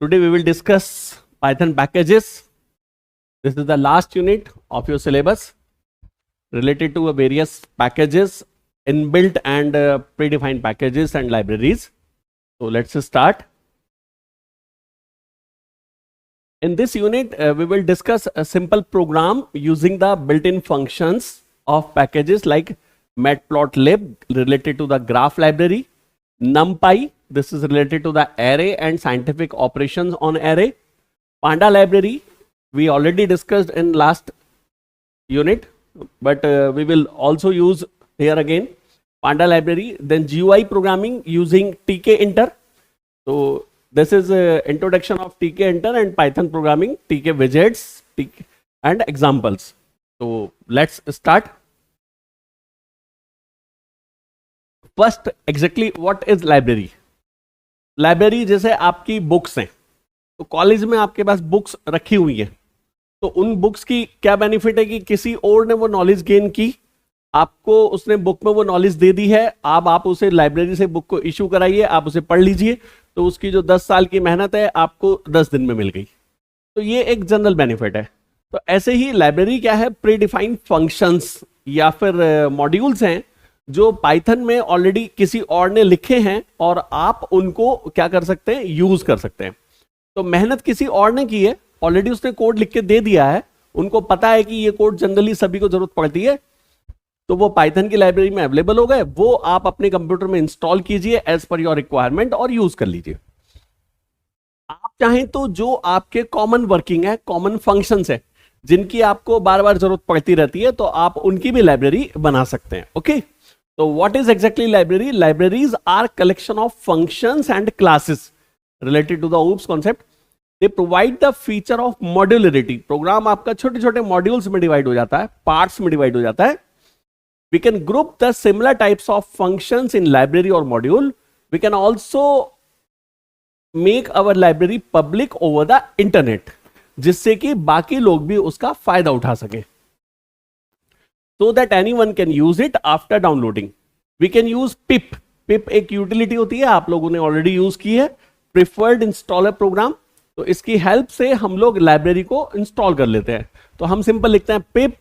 Today we will discuss Python packages. This is the last unit of your syllabus related to various packages, inbuilt and predefined packages and libraries. So let's start. In this unit, we will discuss a simple program using the built-in functions of packages like matplotlib related to the graph library, numpy, this is related to the array and scientific operations on array, panda library we already discussed in last unit, but we will also use here again panda library, then GUI programming using tkinter. So this is introduction of tkinter and Python programming, tk widgets and examples. So let's start. First, exactly what is library? Library जैसे आपकी books हैं, तो college में आपके पास books रखी हुई हैं, तो उन बुक्स की क्या बेनिफिट है कि किसी और ने वो नॉलेज गेन की, आपको उसने बुक में वो नॉलेज दे दी है, अब आप उसे लाइब्रेरी से बुक को इशू कराइए, आप उसे पढ़ लीजिए, तो उसकी जो 10 साल की मेहनत है आपको 10 दिन में मिल गई। तो ये एक जनरल बेनिफिट है। तो ऐसे ही लाइब्रेरी क्या है, प्रीडिफाइंड फंक्शंस या फिर मॉड्यूल्स हैं जो पाइथन में ऑलरेडी किसी और ने लिखे हैं और आप उनको क्या कर सकते हैं, यूज कर सकते हैं। तो मेहनत किसी और ने की है, ऑलरेडी उसने कोड लिख के दे दिया है, उनको पता है कि ये कोड जनरली सभी को जरूरत पड़ती है, तो वो पाइथन की लाइब्रेरी में अवेलेबल हो गए, वो आप अपने कंप्यूटर में इंस्टॉल कीजिए एज पर योर रिक्वायरमेंट और यूज कर लीजिए। आप चाहें तो जो आपके कॉमन वर्किंग है, कॉमन फंक्शंस है, जिनकी आपको बार बार जरूरत पड़ती रहती है, तो आप उनकी भी लाइब्रेरी बना सकते हैं। Okay, so what is exactly library? Libraries are collection of functions and classes related to the OOPS concept. They provide the feature of modularity. Program आपका छोटे छोटे मॉड्यूल्स में डिवाइड हो जाता है, पार्ट्स में डिवाइड हो जाता है। We can group the similar types of functions in library or module. We can also make our library public over the internet, जिससे कि बाकी लोग भी उसका फायदा उठा सके, so that anyone can use it after downloading. We can use pip. pip एक यूटिलिटी होती है, आप लोगों ने ऑलरेडी यूज की है, प्रिफर्ड इंस्टॉलर प्रोग्राम। तो इसकी हेल्प से हम लोग लाइब्रेरी को इंस्टॉल कर लेते हैं। तो हम सिंपल लिखते हैं पिप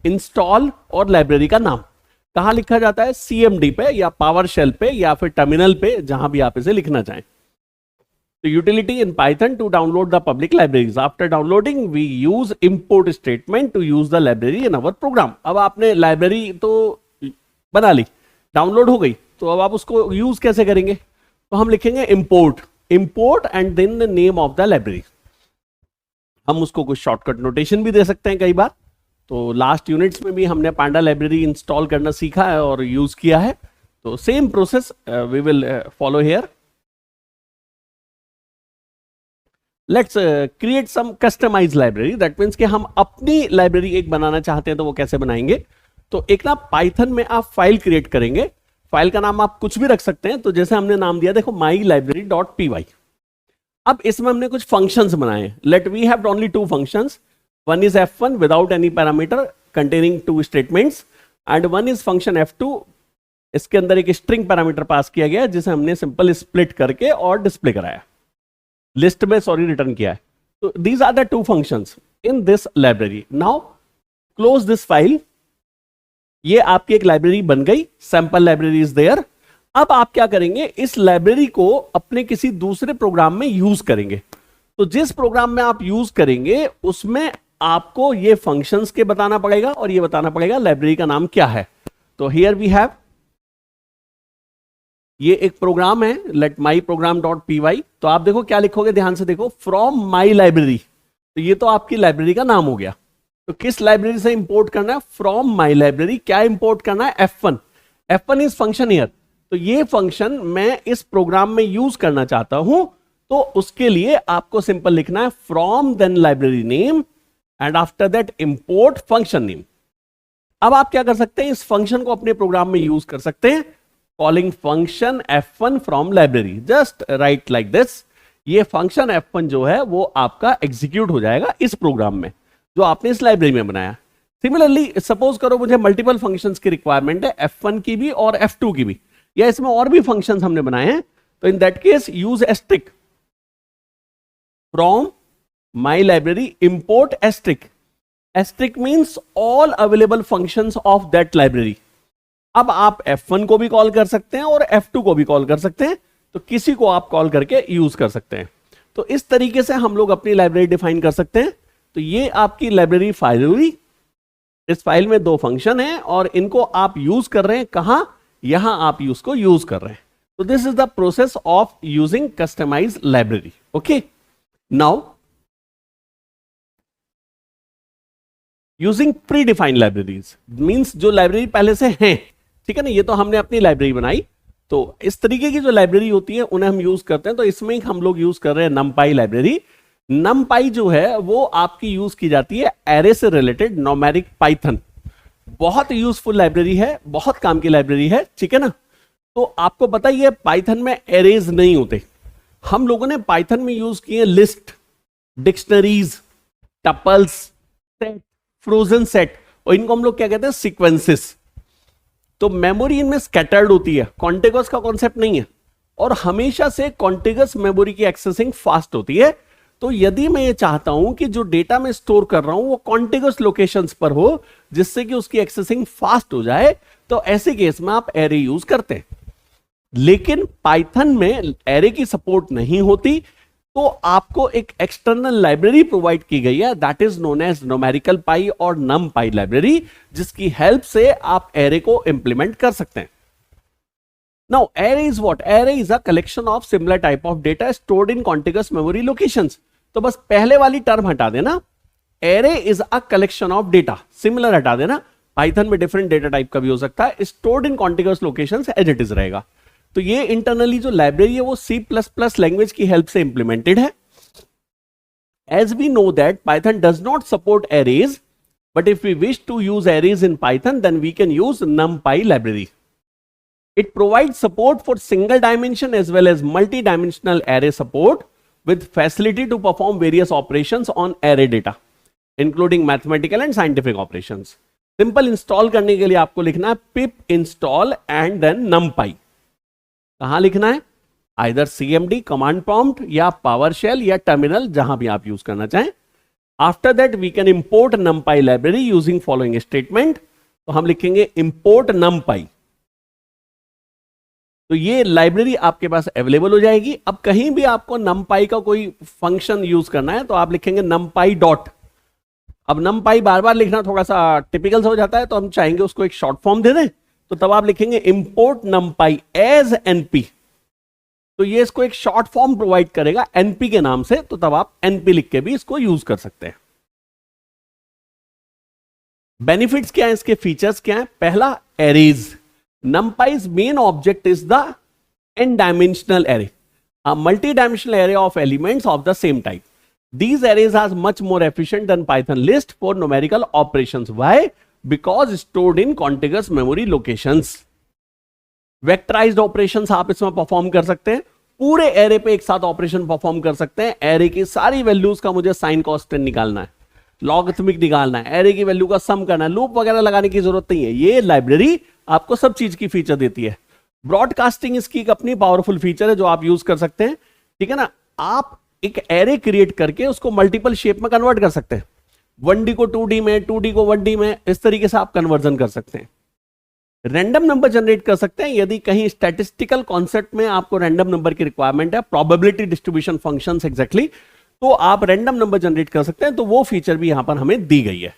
इंस्टॉल और लाइब्रेरी का नाम। कहां लिखा जाता है, CMD पे या पावर शेल पे या फिर टर्मिनल पे, जहां भी आप इसे लिखना चाहें। तो utility in Python to download the public libraries. After downloading we use import statement to use the library in our program. अब आपने लाइब्रेरी तो बना ली, डाउनलोड हो गई, तो अब आप उसको यूज कैसे करेंगे? तो हम लिखेंगे import, import and then the name of the library. हम उसको कुछ शॉर्टकट नोटेशन भी दे सकते हैं कई बार। तो लास्ट यूनिट्स में भी हमने पांडा लाइब्रेरी इंस्टॉल करना सीखा है और यूज किया है, तो same process we will follow here. Let's create some customize library. That means कि हम अपनी लाइब्रेरी एक बनाना चाहते हैं, तो वो कैसे बनाएंगे? तो एक ना पाइथन में आप फाइल क्रिएट करेंगे, फाइल का नाम आप कुछ भी रख सकते हैं। तो जैसे हमने नाम दिया, देखो mylibrary.py। अब इसमें हमने कुछ फंक्शंस बनाए। Let we have only 2 functions, one is f1 without any parameter containing 2 statements and one is function f2। इसके अंदर एक स्ट्रिंग पैरामीटर पास किया गया जिसे हमने सिंपल स्प्लिट करके और डिस्प्ले कराया, लिस्ट में रिटर्न किया है। तो these are the 2 functions in this library. Now close this file. ये आपकी एक लाइब्रेरी बन गई, सैंपल लाइब्रेरी इज देयर। अब आप क्या करेंगे, इस लाइब्रेरी को अपने किसी दूसरे प्रोग्राम में यूज करेंगे। तो जिस प्रोग्राम में आप यूज करेंगे उसमें आपको ये फंक्शंस के बताना पड़ेगा और ये बताना पड़ेगा लाइब्रेरी का नाम क्या है। तो हियर वी हैव, ये एक प्रोग्राम है लेट myprogram.py। तो आप देखो क्या लिखोगे, ध्यान से देखो, फ्रॉम माई लाइब्रेरी। तो ये तो आपकी लाइब्रेरी का नाम हो गया। तो किस लाइब्रेरी से इंपोर्ट करना है? From my library. क्या इंपोर्ट करना है? f1। f1 is function here. तो ये फंक्शन मैं इस प्रोग्राम में यूज करना चाहता हूं, तो उसके लिए आपको सिंपल लिखना है from then library name and after that import function name. अब आप क्या कर सकते हैं, इस फंक्शन को अपने प्रोग्राम में यूज कर सकते हैं, calling function f1 from library. Just right like this. ये फंक्शन f1 जो है वो आपका एग्जीक्यूट हो जाएगा इस प्रोग्राम में जो आपने इस लाइब्रेरी में बनाया। सिमिलरली सपोज करो मुझे मल्टीपल फंक्शंस की रिक्वायरमेंट है, f1 की भी और f2 की भी, या इसमें और भी फंक्शंस हमने बनाए हैं, तो in that case use asterisk. From my library import asterisk, asterisk means all available functions of that library. अब आप F1 को भी कॉल कर सकते हैं और F2 को भी कॉल कर सकते हैं, तो किसी को आप कॉल करके यूज कर सकते हैं। तो इस तरीके से हम लोग अपनी लाइब्रेरी डिफाइन कर सकते हैं। तो ये आपकी लाइब्रेरी फाइल हुई। इस फाइल में दो फंक्शन है और इनको आप यूज कर रहे हैं कहां, यहां आप उसको यूज कर रहे हैं। तो this is the process of using customize library. Okay, now using predefined libraries means जो लाइब्रेरी पहले से हैं, ठीक है ना, ये तो हमने अपनी लाइब्रेरी बनाई, तो इस तरीके की जो लाइब्रेरी होती है उन्हें हम यूज करते हैं। तो इसमें हम लोग यूज कर रहे हैं numpy लाइब्रेरी। numpy जो है वो आपकी यूज की जाती है एरे से रिलेटेड न्यूमेरिक पाइथन। बहुत यूजफुल लाइब्रेरी है, बहुत काम की लाइब्रेरी है, ठीक है ना। तो आपको पता ही है पाइथन में एरेज नहीं होते, हम लोगों ने पाइथन में यूज किए list, dictionaries, tuples, set, frozen set, और इनको हम लोग क्या कहते हैं, सीक्वेंसेस। तो मेमोरी इनमें स्कैटर्ड होती है, कॉन्टिगस का कॉन्सेप्ट नहीं है, और हमेशा से कॉन्टिगस मेमोरी की एक्सेसिंग फास्ट होती है। तो यदि मैं ये चाहता हूं कि जो डेटा मैं स्टोर कर रहा हूं वो कॉन्टिगस लोकेशंस पर हो जिससे कि उसकी एक्सेसिंग फास्ट हो जाए, तो ऐसे केस में आप एरे यूज करते हैं। लेकिन पाइथन में एरे की सपोर्ट नहीं होती, तो आपको एक एक्सटर्नल लाइब्रेरी प्रोवाइड की गई है, that is known as numerical py और numpy लाइब्रेरी, जिसकी हेल्प से आप एरे को इंप्लीमेंट कर सकते हैं। Now array is what? Array is a collection of similar type of data stored in contiguous memory locations. तो बस पहले वाली टर्म हटा देना, array is a collection of data, similar हटा देना, पाइथन में डिफरेंट डेटा टाइप का भी हो सकता है, stored in contiguous locations as it is रहेगा। तो ये इंटरनली जो लाइब्रेरी है वो C++ लैंग्वेज की हेल्प से इंप्लीमेंटेड है। As we know that Python does not support arrays, but if we wish to use arrays in Python, then we can use NumPy library. It provides support for single dimension as well as multi-dimensional array support with facility to perform various operations on array data, including mathematical and scientific operations. Simple install करने के लिए आपको लिखना है pip install and then NumPy. कहां लिखना है? Either CMD command prompt या PowerShell या टर्मिनल, जहां भी आप यूज करना चाहें। After that we can import NumPy library using following statement. तो हम लिखेंगे इंपोर्ट NumPy, तो ये लाइब्रेरी आपके पास अवेलेबल हो जाएगी। अब कहीं भी आपको NumPy का कोई फंक्शन यूज करना है तो आप लिखेंगे NumPy डॉट। अब NumPy बार बार लिखना थोड़ा सा टिपिकल हो जाता है, तो हम चाहेंगे उसको एक शॉर्ट फॉर्म दे दें, तो तब आप लिखेंगे इंपोर्ट NumPy एज NP। तो ये इसको एक शॉर्ट फॉर्म प्रोवाइड करेगा NP के नाम से, तो तब आप NP लिख के भी इसको यूज कर सकते हैं। बेनिफिट्स क्या है, इसके फीचर्स क्या है? पहला, arrays. NumPy's main object is the n-dimensional array, a multi-dimensional array of elements of the same type. These arrays are much more efficient than Python list for numerical operations. Why? Because stored in contiguous memory locations. Vectorized operations आप इसमें perform कर सकते हैं, पूरे array पे एक साथ operation perform कर सकते हैं। एरे की सारी वैल्यूज का मुझे साइन कांस्टेंट निकालना है, लॉगरिथमिक निकालना है, एरे की वैल्यू का सम करना है, लूप वगैरह लगाने की जरूरत नहीं है। ये लाइब्रेरी आपको सब चीज की फीचर देती है। ब्रॉडकास्टिंग इसकी एक अपनी पावरफुल फीचर है जो आप यूज कर सकते हैं, ठीक है ना। आप एक एरे क्रिएट करके उसको मल्टीपल शेप में कन्वर्ट कर सकते हैं, 1D को 2D में, 2D को 1D में, इस तरीके से आप कन्वर्जन कर सकते हैं। रैंडम नंबर जनरेट कर सकते हैं, यदि कहीं स्टैटिस्टिकल कॉन्सेप्ट में आपको रैंडम नंबर की रिक्वायरमेंट है, प्रोबेबिलिटी डिस्ट्रीब्यूशन फंक्शंस एग्जैक्टली, तो आप रैंडम नंबर जनरेट कर सकते हैं। तो वो फीचर भी यहां पर हमें दी गई है।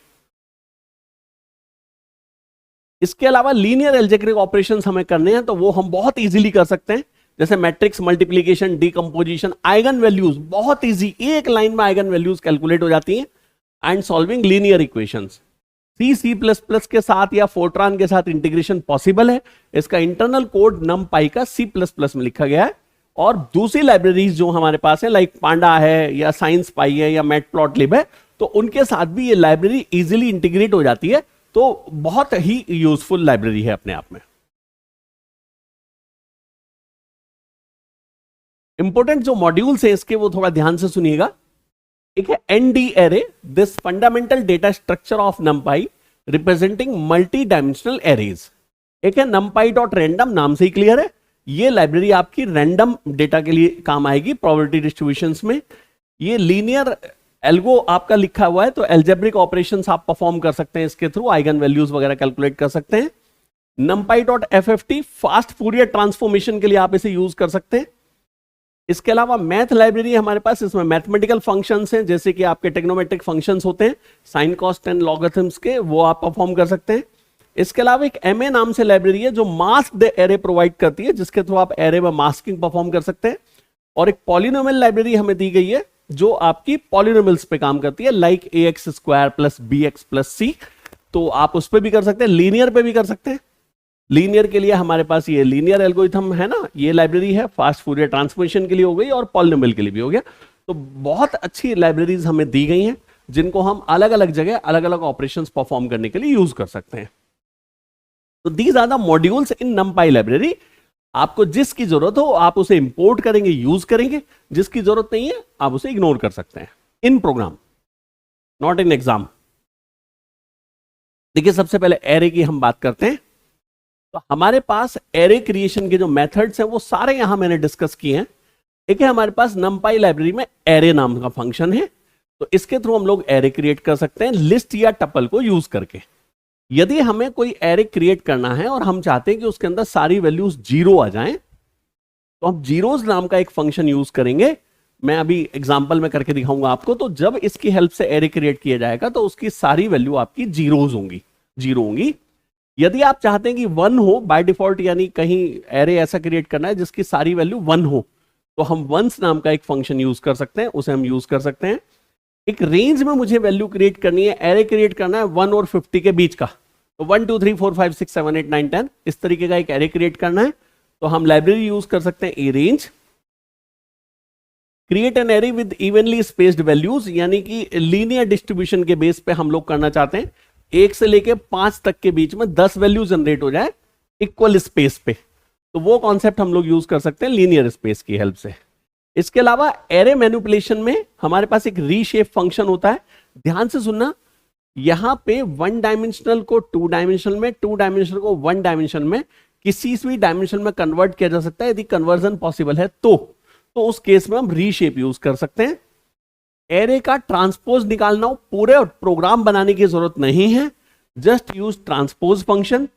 इसके अलावा लीनियर अलजेब्रिक ऑपरेशंस हमें करने हैं तो वो हम बहुत इजीली कर सकते हैं, जैसे matrix multiplication, decomposition, eigen values, बहुत इजी, एक लाइन में आइगन वैल्यूज कैलकुलेट हो जाती हैं, and solving linear equations. C++ के साथ या फोर्ट्रान के साथ इंटीग्रेशन पॉसिबल है। इसका इंटरनल कोड NumPy का C++ में लिखा गया है। और दूसरी लाइब्रेरीज जो हमारे पास है, लाइक पांडा है या SciencePy है या मैटप्लॉटलिब है, तो उनके साथ भी ये लाइब्रेरी इजीली इंटीग्रेट हो जाती है। तो बहुत ही यूजफुल लाइब्रेरी है अपने आप में। इंपॉर्टेंट जो मॉड्यूल्स हैं इसके, वो थोड़ा ध्यान से सुनिएगा। एक है ND array, this fundamental data structure of NumPy representing multi-dimensional arrays। एक है NumPy.random, नाम से ही क्लियर है, ये लाइब्रेरी आपकी रैंडम डेटा के लिए काम आएगी प्रोबेबिलिटी डिस्ट्रीब्यूशंस में। ये लीनियर एल्गो आपका लिखा हुआ है, तो एल्जेब्रिक ऑपरेशंस आप परफॉर्म कर सकते हैं इसके थ्रू, आइगन वैल्यूज वगैरह कैलकुलेट कर सकते हैं। numpy.fft फास्ट फूरियर ट्रांसफॉर्मेशन के लिए आप इसे यूज कर सकते हैं। इसके अलावा मैथ लाइब्रेरी हमारे पास, इसमें मैथमेटिकल फंक्शंस हैं, जैसे कि आपके टेक्नोमेट्रिक फंक्शंस होते हैं साइन कॉस्ट एंड लॉगरिथम्स के, वो आप परफॉर्म कर सकते हैं। इसके अलावा एक एमए नाम से लाइब्रेरी है जो मास्क्ड एरे प्रोवाइड करती है, जिसके थ्रू आप एरे में मास्किंग परफॉर्म कर सकते हैं। और एक पॉलिनोमियल लाइब्रेरी हमें दी गई है जो आपकी पॉलिनोमियल्स पे काम करती है, like ax² plus bx plus c, तो आप उस पर भी कर सकते हैं, लीनियर पे भी कर सकते हैं। लीनियर के लिए हमारे पास ये लीनियर एल्गोरिथम है ना, ये लाइब्रेरी है, फास्ट फूरियर ट्रांसफॉर्मेशन के लिए हो गई और पॉलिनोमियल के लिए भी हो गया। तो बहुत अच्छी लाइब्रेरीज हमें दी गई हैं जिनको हम अलग अलग जगह अलग अलग ऑपरेशंस परफॉर्म करने के लिए यूज कर सकते हैं। तो these are the modules in numpy library. आपको जिसकी जरूरत हो आप उसे इंपोर्ट करेंगे, यूज करेंगे, जिसकी जरूरत नहीं है आप उसे इग्नोर कर सकते हैं इन प्रोग्राम, नॉट इन एग्जाम। देखिए सबसे पहले एरे की हम बात करते हैं। तो हमारे पास एरे क्रिएशन के जो मेथड्स हैं वो सारे यहां मैंने डिस्कस किए हैं। एक है हमारे पास numpy लाइब्रेरी में एरे नाम का फंक्शन है, तो इसके थ्रू हम लोग एरे क्रिएट कर सकते हैं लिस्ट या टपल को यूज करके। यदि हमें कोई एरे क्रिएट करना है और हम चाहते हैं कि उसके अंदर सारी वैल्यूज 0 आ जाएं, तो हम जीरोज नाम का एक फंक्शन यूज करेंगे। मैं अभी एग्जांपल में करके दिखाऊंगा आपको। तो जब इसकी हेल्प से एरे क्रिएट किया जाएगा तो उसकी सारी वैल्यू आपकी जीरोज होंगी, 0 होंगी। यदि आप चाहते हैं कि 1 हो बाय डिफॉल्ट, यानी कहीं एरे ऐसा क्रिएट करना है जिसकी सारी वैल्यू 1 हो, तो हम वंस नाम का एक फंक्शन यूज कर सकते हैं, उसे हम यूज कर सकते हैं। एक रेंज में मुझे वैल्यू क्रिएट करनी है, एरे क्रिएट करना है 1 और 50 के बीच का, तो 1 2 3 4 5 6 7 8 9 10 इस तरीके का एक एरे क्रिएट करना है, तो हम लाइब्रेरी यूज कर सकते हैं ए range. Create an array with evenly spaced values, यानी कि लीनियर डिस्ट्रीब्यूशन के बेस पे हम लोग करना चाहते हैं, 1 से लेके 5 तक के बीच में 10 वैल्यू जनरेट हो जाए इक्वल स्पेस पे, तो वो कॉन्सेप्ट हम लोग यूज कर सकते हैं लीनियर स्पेस की हेल्प से। इसके अलावा एरे मैनिपुलेशन में हमारे पास एक रीशेप फंक्शन होता है। ध्यान से सुनना, यहां पे 1 डायमेंशनल को 2 डायमेंशनल में, 2 डायमेंशनल को 1 डायमेंशन में, किसी भी डायमेंशन में कन्वर्ट किया जा सकता है। यदि कन्वर्जन पॉसिबल है तो उस केस में हम रीशेप यूज कर सकते हैं। एरे का ट्रांसपोज निकालना हो, पूरे प्रोग्राम बनाने की जरूरत नहीं है, just use transpose function.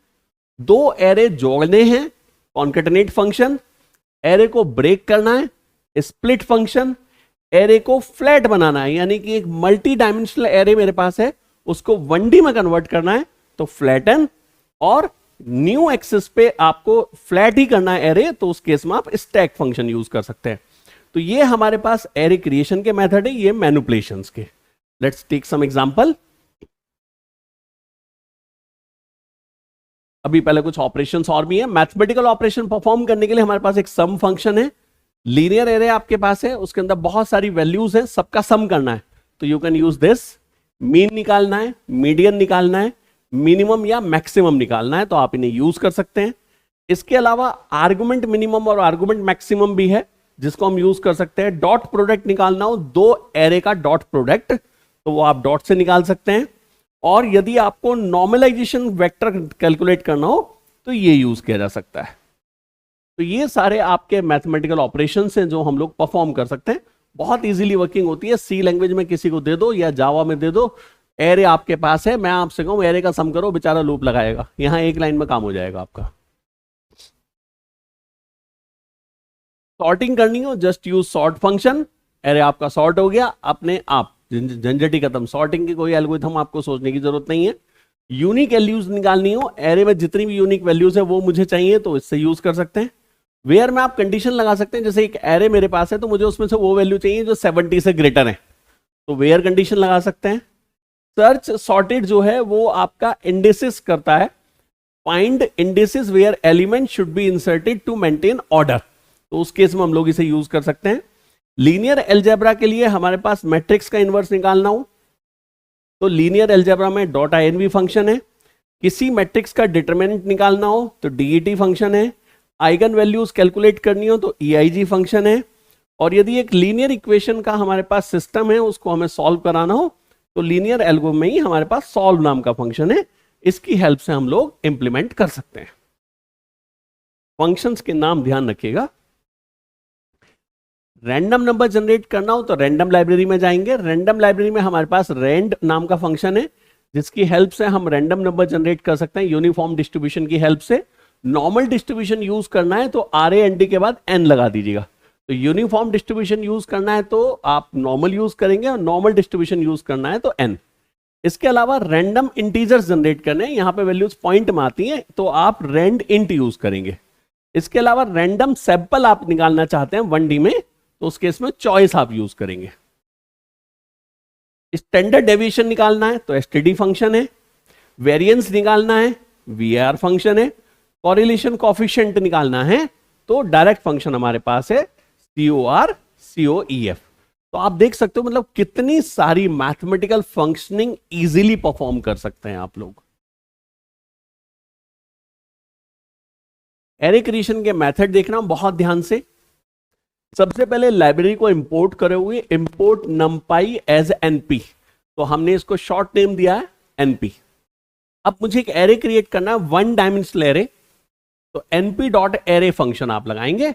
2 array जोड़ने हैं, कॉन्केटनेट फंक्शन। एरे को ब्रेक करना है, स्प्लिट फंक्शन। एरे को फ्लैट बनाना है, यानी कि एक मल्टी डायमेंशनल एरे मेरे पास है, उसको 1D में कन्वर्ट करना है, तो फ्लैटन। और न्यू एक्सिस पे आपको फ्लैट ही करना है एरे, तो उस केस में आप स्टैक फंक्शन यूज कर सकते हैं। तो ये हमारे पास एरे क्रिएशन के मेथड है, ये मैनिपुलेशंस के। Let's take some example. अभी पहले कुछ ऑपरेशंस और भी हैं। मैथमेटिकल ऑपरेशन परफॉर्म करने के लिए हमारे पास एक सम फंक्शन है। लीनियर एरे आपके पास है, उसके अंदर बहुत सारी वैल्यूज हैं, सबका सम करना है, तो you can use this. Mean निकालना है, मीडियन निकालना है, मिनिमम या मैक्सिमम निकालना है, तो आप इन्हें यूज कर सकते हैं। इसके अलावा आर्गुमेंट मिनिमम और आर्गुमेंट मैक्सिमम भी है, जिसको हम यूज कर सकते हैं। डॉट प्रोडक्ट निकालना हो 2 एरे का डॉट प्रोडक्ट, तो वो आप डॉट से निकाल सकते हैं। और यदि आपको नॉर्मलाइजेशन वेक्टर कैलकुलेट करना हो तो ये यूज किया जा सकता है। तो ये सारे आपके मैथमेटिकल ऑपरेशंस हैं जो हम लोग परफॉर्म कर सकते हैं। बहुत इजीली वर्किंग होती है। सी लैंग्वेज में किसी को दे दो या जावा में दे दो, एरे आपके पास है, मैं आपसे कहूं एरे का सम करो, बेचारा लूप लगाएगा, यहां एक लाइन में काम हो जाएगा आपका। सॉर्टिंग करनी हो, just use sort function, array आपका सॉर्ट हो गया अपने आप, झंझट ही खत्म। सॉर्टिंग की कोई एल्गोरिथम आपको सोचने की जरूरत नहीं है। यूनिक वैल्यूज निकालनी हो, एरे में जितनी भी यूनिक वैल्यूज है वो मुझे चाहिए, तो इससे यूज कर सकते हैं। वेयर में आप कंडीशन लगा सकते हैं, जैसे एक एरे मेरे पास है तो मुझे उसमें से वो वैल्यू चाहिए जो 70 से ग्रेटर है, तो वेयर कंडीशन लगा सकते हैं। सर्च सॉर्टेड जो है वो आपका इंडिसेस करता है, find indices where element should be inserted to maintain order, तो उस केस में हम लोग इसे यूज कर सकते हैं। लीनियर एल्जेब्रा के लिए हमारे पास मैट्रिक्स का इनवर्स निकालना हो तो लीनियर एल्जेब्रा में डॉट INV फंक्शन है। किसी मैट्रिक्स का डिटरमिनेंट निकालना हो तो DET फंक्शन है। आइगन वैल्यूज कैलकुलेट करनी हो तो EIG फंक्शन है। और यदि एक लीनियर इक्वेशन का हमारे पास सिस्टम है, उसको हमें सॉल्व कराना हो तो लीनियर एल्गो में ही हमारे पास सॉल्व नाम का फंक्शन है, इसकी हेल्प से हम लोग इंप्लीमेंट कर सकते हैं। फंक्शंस के नाम ध्यान रखिएगा। रैंडम नंबर जनरेट करना हो तो रैंडम लाइब्रेरी में जाएंगे। रैंडम लाइब्रेरी में हमारे पास रैंड नाम का फंक्शन है, जिसकी हेल्प से हम रैंडम नंबर जनरेट कर सकते हैं यूनिफॉर्म डिस्ट्रीब्यूशन की हेल्प से। नॉर्मल डिस्ट्रीब्यूशन यूज करना है तो RAND के बाद n लगा दीजिएगा। तो यूनिफॉर्म डिस्ट्रीब्यूशन यूज करना है तो आप नॉर्मल यूज करेंगे, और नॉर्मल डिस्ट्रीब्यूशन यूज करना है तो n। इसके अलावा रैंडम इंटीजर्स जनरेट करने हैं, यहां पे वैल्यूज पॉइंट में आती हैं तो आप रैंड इंट यूज करेंगे। इसके अलावा रैंडम सैंपल आप निकालना चाहते हैं 1D में, तो उस केस में चॉइस आप यूज करेंगे। स्टैंडर्ड डेविएशन निकालना है तो STD फंक्शन है। वेरिएंस निकालना है VAR फंक्शन है। कॉरिलेशन कोएफिशिएंट निकालना है तो डायरेक्ट फंक्शन हमारे पास है CORCOEF। तो आप देख सकते हो मतलब कितनी सारी मैथमेटिकल फंक्शनिंग इजीली परफॉर्म कर सकते हैं आप लोग। एरे क्रिएशन के मेथड देखना बहुत ध्यान से। सबसे पहले लाइब्रेरी को इंपोर्ट करे हुए, इंपोर्ट numpy एज NP, तो हमने इसको शॉर्ट नेम दिया है NP। अब मुझे एक एरे क्रिएट करना है, 1 डायमेंशनल एरे, तो np.array फंक्शन आप लगाएंगे।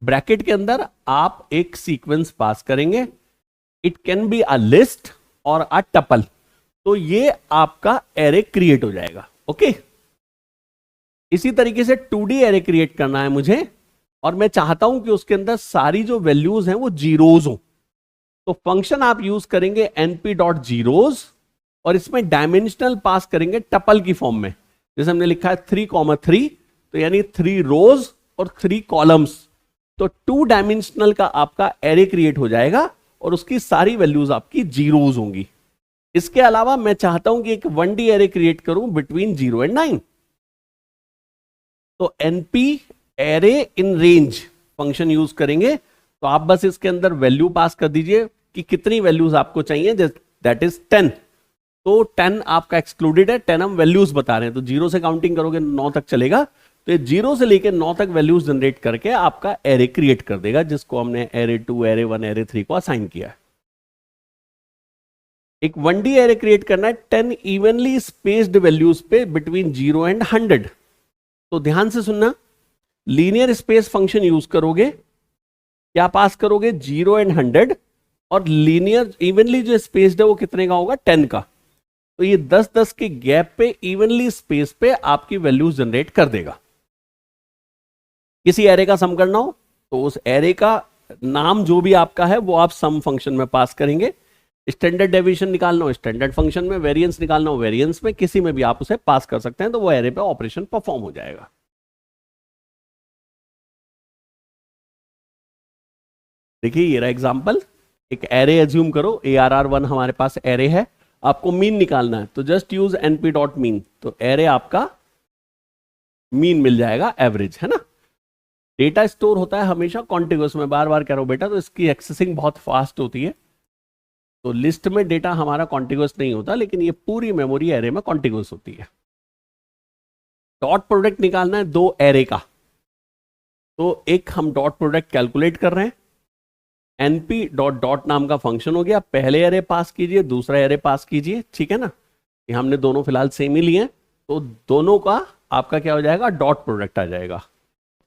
ब्रैकेट के अंदर आप एक सीक्वेंस पास करेंगे, it can be a list और अ टपल, तो ये आपका एरे क्रिएट हो जाएगा। ओके, इसी तरीके से 2D एरे क्रिएट करना है मुझे, और मैं चाहता हूं कि उसके अंदर सारी जो वैल्यूज हैं वो जीरोज हो, तो फंक्शन आप यूज करेंगे np.zeros, और इसमें डायमेंशनल पास करेंगे टपल की फॉर्म में। जैसे हमने लिखा है 3,3, तो यानी 3 रोज और 3 कॉलम्स, तो 2 डायमेंशनल का आपका एरे क्रिएट हो जाएगा और उसकी सारी वैल्यूज आपकी जीरोज होंगी। इसके अलावा मैं चाहता हूं कि एक 1D एरे क्रिएट करूं बिटवीन 0 और 9, तो np array in range function use करेंगे। तो आप बस इसके अंदर वैल्यू पास कर दीजिए कि कितनी वैल्यूज आपको चाहिए, दैट इज 10। तो 10 आपका एक्सक्लूडेड है, 10 हम वैल्यूज बता रहे हैं, तो 0 से काउंटिंग करोगे 9 तक चलेगा, तो 0 से लेकर 9 तक वैल्यूज जनरेट करके आपका एरे क्रिएट कर देगा, जिसको हमने एरे 2, एरे 1, एरे 3 को असाइन किया है। एक 1D एरे क्रिएट करना है 10 इवनली स्पेस्ड वैल्यूज पे बिटवीन 0 एंड 100। तो ध्यान से सुनना, लीनियर स्पेस फंक्शन यूज करोगे, क्या पास करोगे 0 एंड 100, और लीनियर इवनली जो स्पेस्ड है वो कितने का होगा 10 का, तो ये 10-10 के गैप पे इवनली स्पेस पे आपकी वैल्यूज जनरेट कर देगा। किसी एरे का सम करना हो तो उस एरे का नाम जो भी आपका है वो आप सम फंक्शन में पास करेंगे। स्टैंडर्ड डेविएशन निकालना हो स्टैंडर्ड फंक्शन में, वेरिएंस निकालना हो वेरिएंस में, किसी में भी आप उसे पास कर सकते हैं, तो वो एरे पे ऑपरेशन परफॉर्म हो जाएगा। देखिए ये रहा एग्जांपल, एक एरे एज्यूम करो, ARR1 हमारे पास एरे है, आपको मीन निकालना है तो जस्ट यूज np.mean, तो एरे आपका मीन मिल जाएगा, एवरेज है ना। डेटा स्टोर होता है हमेशा कॉन्टिग्यूअस में, बार बार कह रहा हूं बेटा, तो इसकी एक्सेसिंग बहुत फास्ट होती है। तो लिस्ट में डेटा हमारा कॉन्टिग्यूअस नहीं होता, लेकिन ये पूरी मेमोरी एरे में कॉन्टिग्यूअस होती है। डॉट प्रोडक्ट निकालना है 2 एरे का, तो एक हम डॉट प्रोडक्ट कैलकुलेट कर रहे हैं, np.dot नाम का फंक्शन हो गया, पहले एरे पास कीजिए, दूसरा एरे पास कीजिए, ठीक है ना। ये हमने दोनों फिलहाल सेम ही लिए, तो दोनों का आपका क्या हो जाएगा, डॉट प्रोडक्ट आ जाएगा।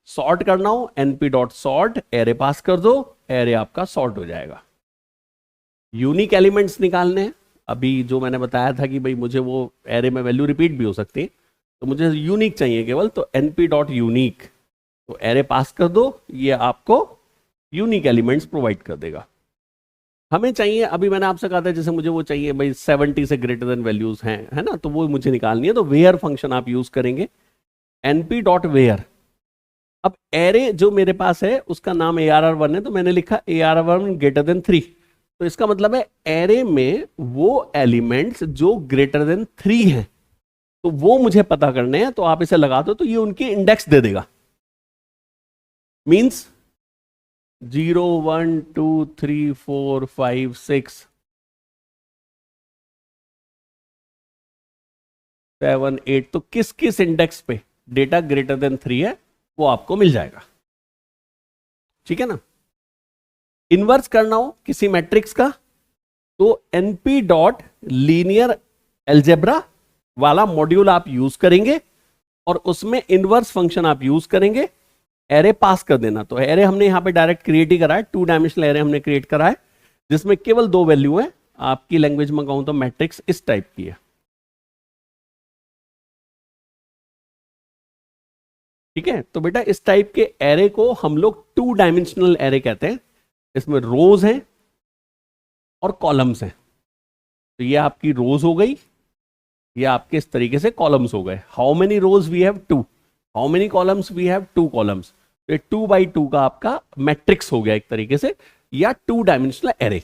सॉर्ट करना हो np.sort, एरे पास कर दो, एरे आपका सॉर्ट हो जाएगा। यूनिक एलिमेंट्स निकालने हैं, अभी जो मैंने बताया था कि भाई मुझे वो एरे में वैल्यू रिपीट भी हो सकती है, तो मुझे यूनिक चाहिए केवल, तो np.unique, तो एरे पास कर दो, ये आपको यूनिक एलिमेंट्स प्रोवाइड कर देगा। हमें चाहिए, अभी मैंने आपसे कहा था जैसे मुझे वो चाहिए भाई 70 से ग्रेटर देन वैल्यूज हैं, है ना, तो वो मुझे निकालनी है, तो वेयर फंक्शन आप यूज करेंगे, np.where। अब एरे जो मेरे पास है उसका नाम ARR1 है, तो मैंने लिखा ARR1 ग्रेटर देन 3, तो इसका मतलब है एरे में वो एलिमेंट्स जो ग्रेटर देन 3 हैं, तो वो मुझे पता करने हैं, तो आप इसे लगा दो, तो ये उनकी इंडेक्स दे देगा। मींस 0 1 2 3 4 5 6 7 8, तो किस किस इंडेक्स पे डेटा ग्रेटर देन 3 है वो आपको मिल जाएगा, ठीक है ना। इनवर्स करना हो किसी मैट्रिक्स का, तो np.linear algebra वाला मॉड्यूल आप यूज करेंगे और उसमें इनवर्स फंक्शन आप यूज करेंगे। एरे पास कर देना। तो एरे हमने यहाँ पे डायरेक्ट क्रिएट ही करा है, 2 डायमेंशनल एरे हमने क्रिएट करा है जिसमें केवल 2 वैल्यू है। आपकी लैंग्वेज में कहूं तो मैट्रिक्स इस टाइप की है, ठीक है। तो बेटा इस टाइप के एरे को हम लोग 2 डायमेंशनल एरे कहते हैं। इसमें रोज हैं और कॉलम्स हैं। तो ये आपकी रोज हो गई, ये आपके इस तरीके से कॉलम्स हो गए। How many rows we have 2, how many columns we have 2 columns. तो 2 बाई 2 का आपका मैट्रिक्स हो गया एक तरीके से, या 2 डायमेंशनल एरे।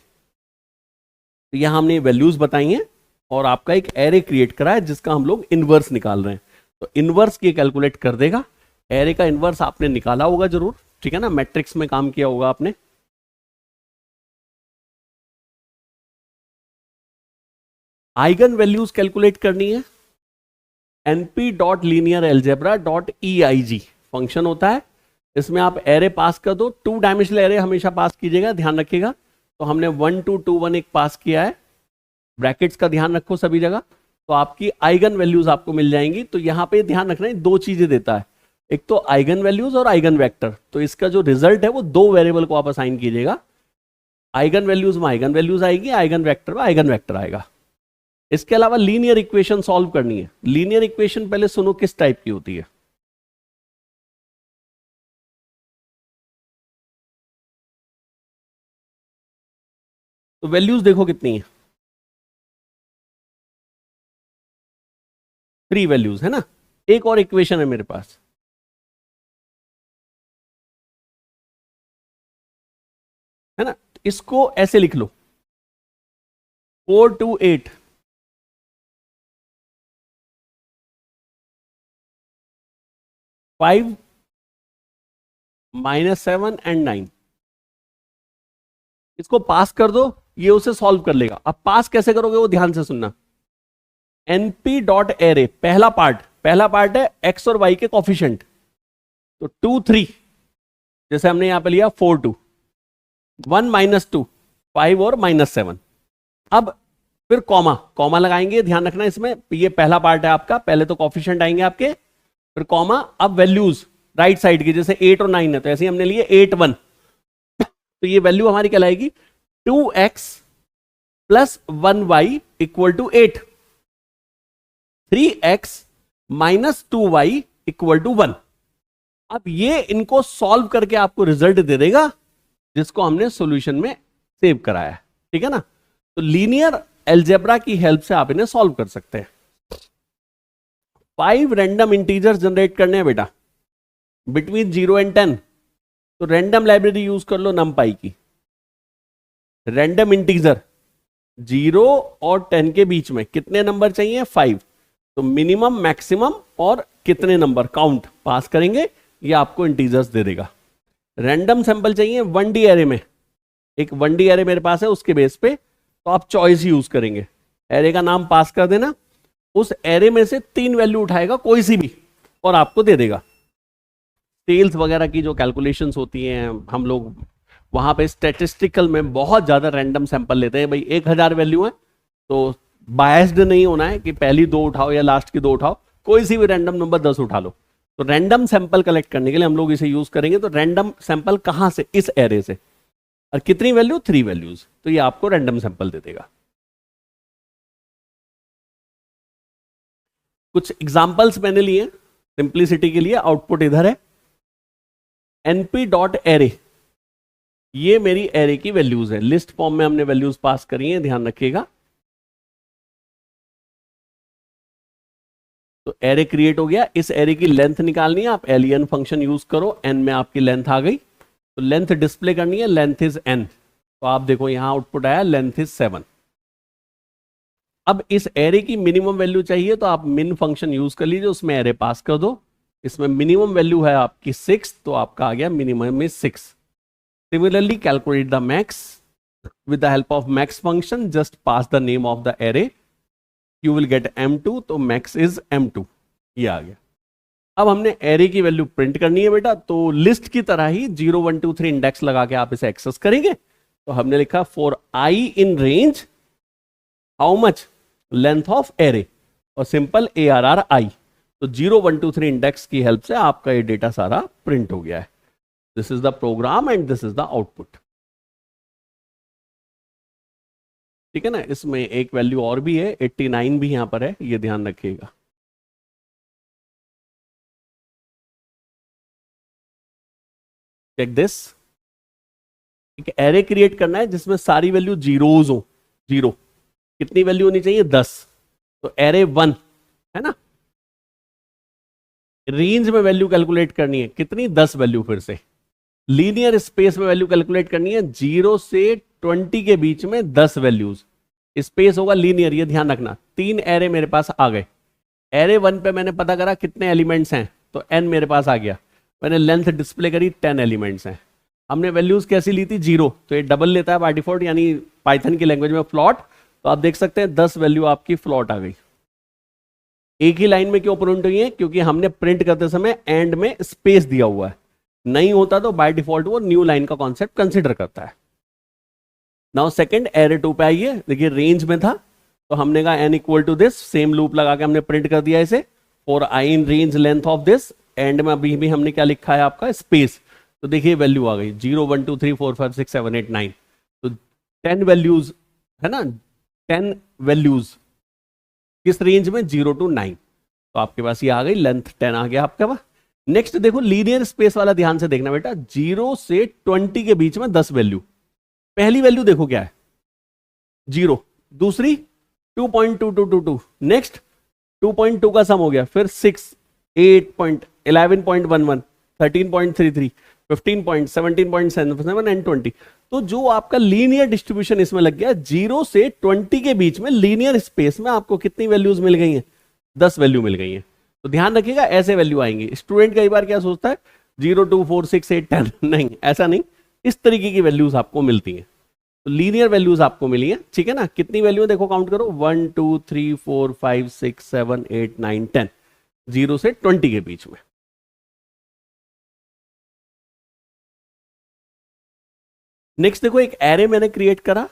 तो यहां हमने वैल्यूज बताई हैं और आपका एक एरे क्रिएट करा है जिसका हम लोग इनवर्स निकाल रहे हैं। तो इनवर्स ये कैलकुलेट कर देगा। एरे का इनवर्स आपने निकाला होगा जरूर, ठीक है ना, मैट्रिक्स में काम किया होगा आपने। आइगन वैल्यूज कैलकुलेट करनी है। np.linearalgebra.eig फंक्शन होता है, इसमें आप एरे पास कर दो। 2 डायमेंशनल एरे हमेशा पास कीजिएगा, ध्यान रखिएगा। तो हमने 1 2 2 1 एक पास किया है, ब्रैकेट्स का ध्यान रखो सभी जगह। तो आपकी आइगन वैल्यूज आपको मिल जाएंगी। तो यहां पे ध्यान रखना है, 2 चीजें देता है, एक तो आइगन वैल्यूज और आइगन वेक्टर। तो इसका जो रिजल्ट है वो 2 वेरिएबल को आप असाइन कीजिएगा। आइगन वैल्यूज में आइगन वैल्यूज आएगी, आइगन वेक्टर में आइगन वेक्टर आएगा। इसके अलावा लीनियर इक्वेशन सॉल्व करनी है। लीनियर इक्वेशन पहले सुनो किस टाइप की होती है। तो वैल्यूज देखो कितनी है, 3 वैल्यूज है ना। एक और इक्वेशन है मेरे पास, है ना। इसको ऐसे लिख लो, 4 2 8 5 -7 एंड 9। इसको पास कर दो, ये उसे सॉल्व कर लेगा। अब पास कैसे करोगे वो ध्यान से सुनना। np.array पहला पार्ट है x और y के कॉफिशिएंट। तो 2 3 जैसे हमने यहां पे लिया 4 2, 1 -2 5 और -7। अब फिर कॉमा लगाएंगे, ध्यान रखना इसमें, ये पहला पार्ट है आपका, पहले तो कॉफिशिएंट आएंगे आपके, फिर कॉमा। अब वैल्यूज राइट साइड की, जैसे 8 और 9 है तो ऐसे ही हमने लिए 8 1। तो ये वैल्यू हमारी कहलाएगी 2x plus 1y equal to 8, 3x minus 2y equal to 1। अब ये इनको सॉल्व करके आपको रिजल्ट दे देगा जिसको हमने सॉल्यूशन में सेव कराया है, ठीक है ना। तो लीनियर अलजेब्रा की हेल्प से आप इन्हें सॉल्व कर सकते हैं। 5 रैंडम इंटीजर्स जनरेट करने हैं बेटा, बिटवीन 0 एंड 10। तो रैंडम लाइब्रेरी यूज कर लो numpy की। रैंडम इंटीजर 0 और 10 के बीच में कितने नंबर चाहिए, 5। तो मिनिमम मैक्सिमम और कितने नंबर काउंट पास करेंगे, ये आपको इंटीजर्स दे देगा। रैंडम सैंपल चाहिए 1D एरे में, एक 1D एरे मेरे पास है, उसके बेस पे तो आप चॉइस यूज करेंगे। एरे का नाम पास कर देना, उस एरे में से 3 वैल्यू उठाएगा कोई सी भी और आपको दे देगा। टेल्स वगैरह की जो कैलकुलेशंस होती हैं, हम लोग वहां पे स्टैटिस्टिकल में बहुत ज्यादा रैंडम सैंपल लेते हैं। भाई 1000 वैल्यू है तो बायस्ड नहीं होना है कि पहली 2 उठाओ या लास्ट की 2 उठाओ, कोई सी भी रैंडम नंबर 10 उठा लो। तो रैंडम सैंपल कलेक्ट करने के लिए हम लोग इसे यूज करेंगे। तो रैंडम सैंपल कहां से, इस एरे से, और कितनी वैल्यू, 3 वैल्यूज। तो ये आपको रैंडम सैंपल दे देगा। कुछ एग्जांपल्स मैंने लिए सिंप्लिसिटी के लिए, आउटपुट इधर है। np.array ये मेरी एरे की वैल्यूज है, लिस्ट फॉर्म में हमने वैल्यूज पास करी है, ध्यान रखिएगा। तो एरे क्रिएट हो गया। इस एरे की लेंथ निकालनी है, आप len फंक्शन यूज करो, n में आपकी लेंथ आ गई। तो लेंथ डिस्प्ले करनी है, लेंथ इज n। तो आप देखो यहां आउटपुट आया, लेंथ इज 7। अब इस एरे की मिनिमम वैल्यू चाहिए तो आप min फंक्शन यूज कर लीजिए, उसमें एरे पास कर दो। इसमें मिनिमम वैल्यू है आपकी 6, तो आपका आ गया minimum is 6। Similarly calculate the max with the help of max function, just pass the name of the array, you will get m2। तो मैक्स इज m2, ये आ गया। अब हमने एरे की वैल्यू प्रिंट करनी है बेटा, तो लिस्ट की तरह ही 0 1 2 3 इंडेक्स लगा के आप इसे एक्सेस करेंगे। तो हमने लिखा for i in range how much length of array, और सिंपल ARR i। तो 0 1 2 3 इंडेक्स की हेल्प से आपका ये डेटा सारा प्रिंट हो गया है। This is the program and this is the output. ठीक है ना, इसमें एक वैल्यू और भी है, 89 भी यहां पर है, ये ध्यान रखिएगा। चेक दिस, एक एरे क्रिएट करना है जिसमें सारी वैल्यू जीरोज हो। जीरो कितनी वैल्यू होनी चाहिए? 10। तो एरे 1 है ना, रेंज में वैल्यू कैलकुलेट करनी है कितनी? 10 वैल्यू। फिर से लीनियर स्पेस में वैल्यू कैलकुलेट करनी है 0 से 20 के बीच में 10 वैल्यूज। स्पेस होगा लीनियर, ये ध्यान रखना। 3 एरे मेरे पास आ गए। एरे 1 पे मैंने पता करा कितने एलिमेंट्स हैं, तो n मेरे पास आ गया। मैंने लेंथ डिस्प्ले करी, 10 एलिमेंट्स हैं। हमने वैल्यूज कैसी ली थी? 0, तो ये डबल लेता है बाय डिफॉल्ट, यानी पाइथन की लैंग्वेज में फ्लॉट। तो आप देख सकते हैं 10 वैल्यू आपकी फ्लॉट आ गई। एक ही लाइन में क्यों प्रिंट हुई है? क्योंकि हमने प्रिंट करते समय एंड में स्पेस दिया हुआ है। नहीं होता तो बाय डिफॉल्ट वो न्यू लाइन का कॉन्सेप्ट कंसिडर करता है। नाउ सेकंड एरे 2 पे आइए। देखिए रेंज में था तो हमने कहा n equal to this, same loop लगा के हमने प्रिंट कर दिया इसे, for i in range length of this. End में अभी भी हमने क्या लिखा है आपका? स्पेस। तो देखिए वैल्यू आ गई 0 1 2 3 4 5 6 7 8 9। तो 10 वैल्यूज है ना, 10 वैल्यूज किस रेंज में? 0 to 9। तो आपके पास ये आ गई, लेंथ 10 आ गया आपके पास। नेक्स्ट देखो लीनियर स्पेस वाला ध्यान से देखना बेटा, 0 से 20 के बीच में 10 वैल्यू। पहली वैल्यू देखो क्या है? 0। दूसरी 2.2222। नेक्स्ट 2.2 का सम हो गया, फिर 6 8 11.11 13.33 15.17.77 एंड 20। तो जो आपका लीनियर डिस्ट्रीब्यूशन इसमें लग गया, 0 से 20 के बीच में लीनियर स्पेस में आपको कितनी वैल्यूज मिल गई हैं? 10 वैल्यू मिल गई हैं। तो ध्यान रखिएगा ऐसे वैल्यू आएंगी। स्टूडेंट कई बार क्या सोचता है 0 2 4 6 8 10, नहीं ऐसा नहीं, इस तरीके की वैल्यूज आपको मिलती हैं। तो लीनियर वैल्यूज आपको मिली है, ठीक है ना। कितनी वैल्यू देखो, काउंट करो, 1 2 3 4 5 6 7 8 9 10, 0 से 20 के बीच में। नेक्स्ट देखो, एक एरे मैंने क्रिएट करा,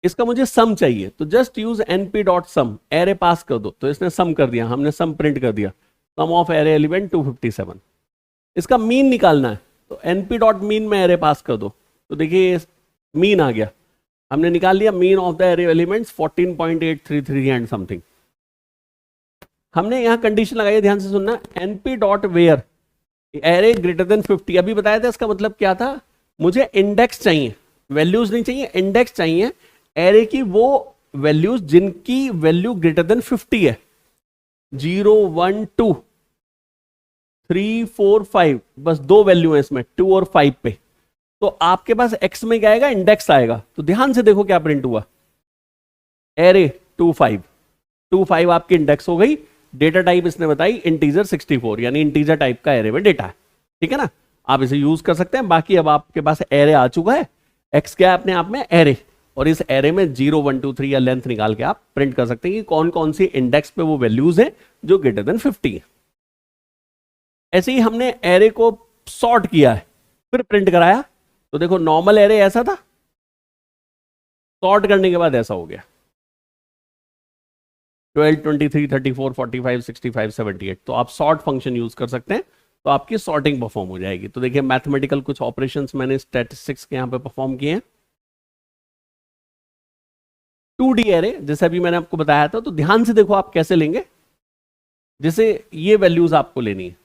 इसका मुझे सम चाहिए, तो जस्ट यूज np डॉट सम, एरे पास कर दो। तो इसने सम कर दिया, हमने सम प्रिंट कर दिया, सम ऑफ एरे एलिमेंट 257। इसका मीन निकालना है, तो np डॉट मीन में एरे पास कर दो। तो देखिए मीन आ गया, हमने निकाल लिया mean of the array elements 14.833 and something. हमने यहां कंडीशन लगाई, ध्यान से सुनना, np dot where array greater than 50। अभी बताया था, इसका मतलब क्या था? मुझे इंडेक्स चाहिए, वैल्यूज नहीं चाहिए, इंडेक्स चाहिए एरे की, वो वैल्यूज जिनकी वैल्यू ग्रेटर देन 50 है। 0 1 2 3 4 5, बस दो वैल्यू है इसमें, 2 और 5 पे। तो आपके पास x में क्या आएगा? इंडेक्स आएगा। तो ध्यान से देखो क्या प्रिंट हुआ, एरे 2 5 2 5 आपकी इंडेक्स हो गई। डेटा टाइप इसने बताई इंटीजर 64, यानी इंटीजर टाइप का एरे में डेटा है, ठीक है ना। आप इसे यूज कर सकते हैं। बाकी अब आपके पास एरे आ चुका है, x क्या है अपने आप में? एरे। और इस एरे में 0 1 2 3 या लेंथ निकाल के आप प्रिंट कर सकते हैं कि कौन कौन सी इंडेक्स पे वो वैल्यूज है जो ग्रेटर देन 50 है। ऐसे ही हमने एरे को सॉर्ट किया है, फिर प्रिंट कराया। तो देखो नॉर्मल एरे ऐसा था, सॉर्ट करने के बाद ऐसा हो गया, 12 23 34 45 65 78। तो आप सॉर्ट फंक्शन यूज कर सकते हैं, तो आपकी सॉर्टिंग परफॉर्म हो जाएगी। तो देखिए मैथमेटिकल कुछ ऑपरेशंस मैंने स्टैटिस्टिक्स के यहां पे परफॉर्म किए हैं। 2D एरे जैसे अभी मैंने आपको बताया था, तो ध्यान से देखो आप कैसे लेंगे। जैसे ये वैल्यूज आपको लेनी है,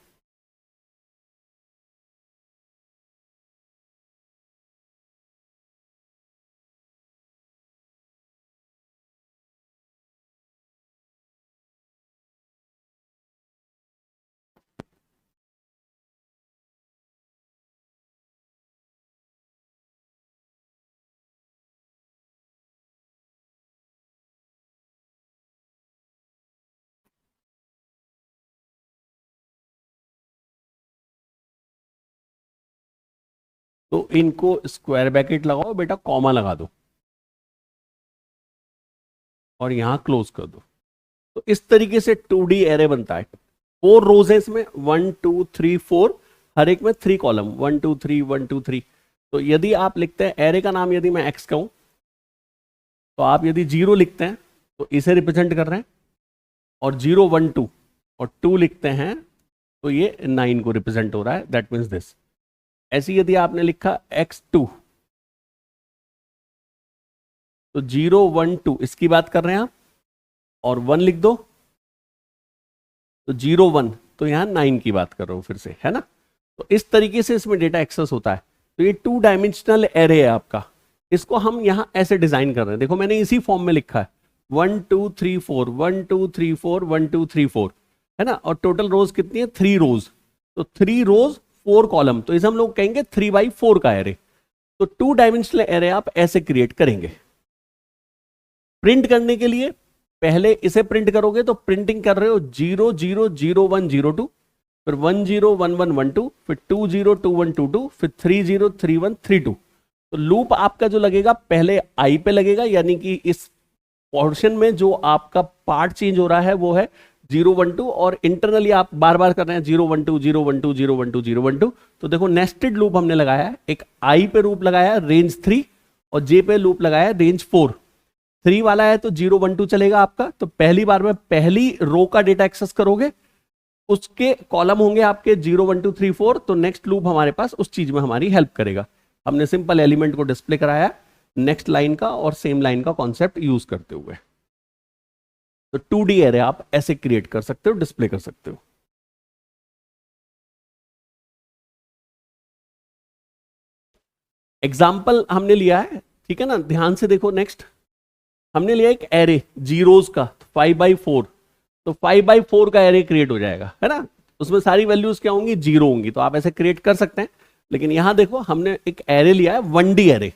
तो इनको स्क्वायर ब्रैकेट लगाओ बेटा, कॉमा लगा दो और यहां क्लोज कर दो। तो इस तरीके से 2D एरे बनता है। 4 रोज है इसमें, 1 2 3 4, हर एक में 3 कॉलम, 1 2 3 1 2 3। तो यदि आप लिखते हैं एरे का नाम, यदि मैं x कहूं, तो आप यदि 0 लिखते हैं तो इसे रिप्रेजेंट कर रहे हैं, और 0 1 2 और 2 लिखते हैं तो ये 9 को रिप्रेजेंट हो रहा है, दैट मीन्स दिस। ऐसे यदि आपने लिखा x2 तो 0 1 2 इसकी बात कर रहे हैं आप, और 1 लिख दो तो 0 1, तो यहां 9 की बात कर रहा हूं फिर से, है ना। तो इस तरीके से इसमें डेटा एक्सेस होता है। तो ये 2 डायमेंशनल एरे है आपका, इसको हम यहां ऐसे डिजाइन कर रहे हैं। देखो मैंने इसी फॉर्म में लिखा है 1 2 3 4 1 2 3 4 1 2 3 4, है ना। और टोटल रोज कितनी है, 3 रोज। तो 3 रोज 4 कॉलम, तो इसे हम लोग कहेंगे 3x4 का एरे। तो 2 डायमेंशनल एरे आप ऐसे क्रिएट करेंगे। प्रिंट करने के लिए पहले इसे प्रिंट करोगे तो प्रिंटिंग कर रहे हो 0 0 0 1 0 2, फिर 1 0 1 1 1 2, फिर 2 0 2 1 2 2, फिर 3 0 3 1 3 2। तो लूप आपका जो लगेगा पहले आई पे लगेगा, यानी कि इस पोर्शन में जो आपका पार्ट चेंज हो रहा है वो है 0 1 2, और इंटरनली आप बार बार कर रहे हैं 0 1 2 0 1 2 0 1 2 0 1 2। तो देखो नेस्टेड लूप हमने लगाया है, एक आई पे लूप लगाया है रेंज 3 और जे पे लूप लगाया है रेंज 4। 3 वाला है तो 0 1 2 चलेगा आपका। तो पहली बार में पहली रो का डेटा एक्सेस करोगे, उसके कॉलम होंगे आपके 0 1 2 3 4। तो नेक्स्ट लूप हमारे पास उस चीज में हमारी हेल्प करेगा। हमने सिंपल एलिमेंट को डिस्प्ले कराया नेक्स्ट लाइन का और सेम लाइन का कॉन्सेप्ट यूज करते हुए। तो 2D एरे आप ऐसे क्रिएट कर सकते हो, डिस्प्ले कर सकते हो। एग्जाम्पल हमने लिया है, ठीक है ना, ध्यान से देखो। नेक्स्ट हमने लिया एक एरे जीरोस का 5x4। तो 5x4 का एरे क्रिएट हो जाएगा, है ना। उसमें सारी वैल्यूज क्या होंगी, 0 होंगी। तो आप ऐसे क्रिएट कर सकते हैं। लेकिन यहां देखो हमने एक एरे लिया है 1D एरे,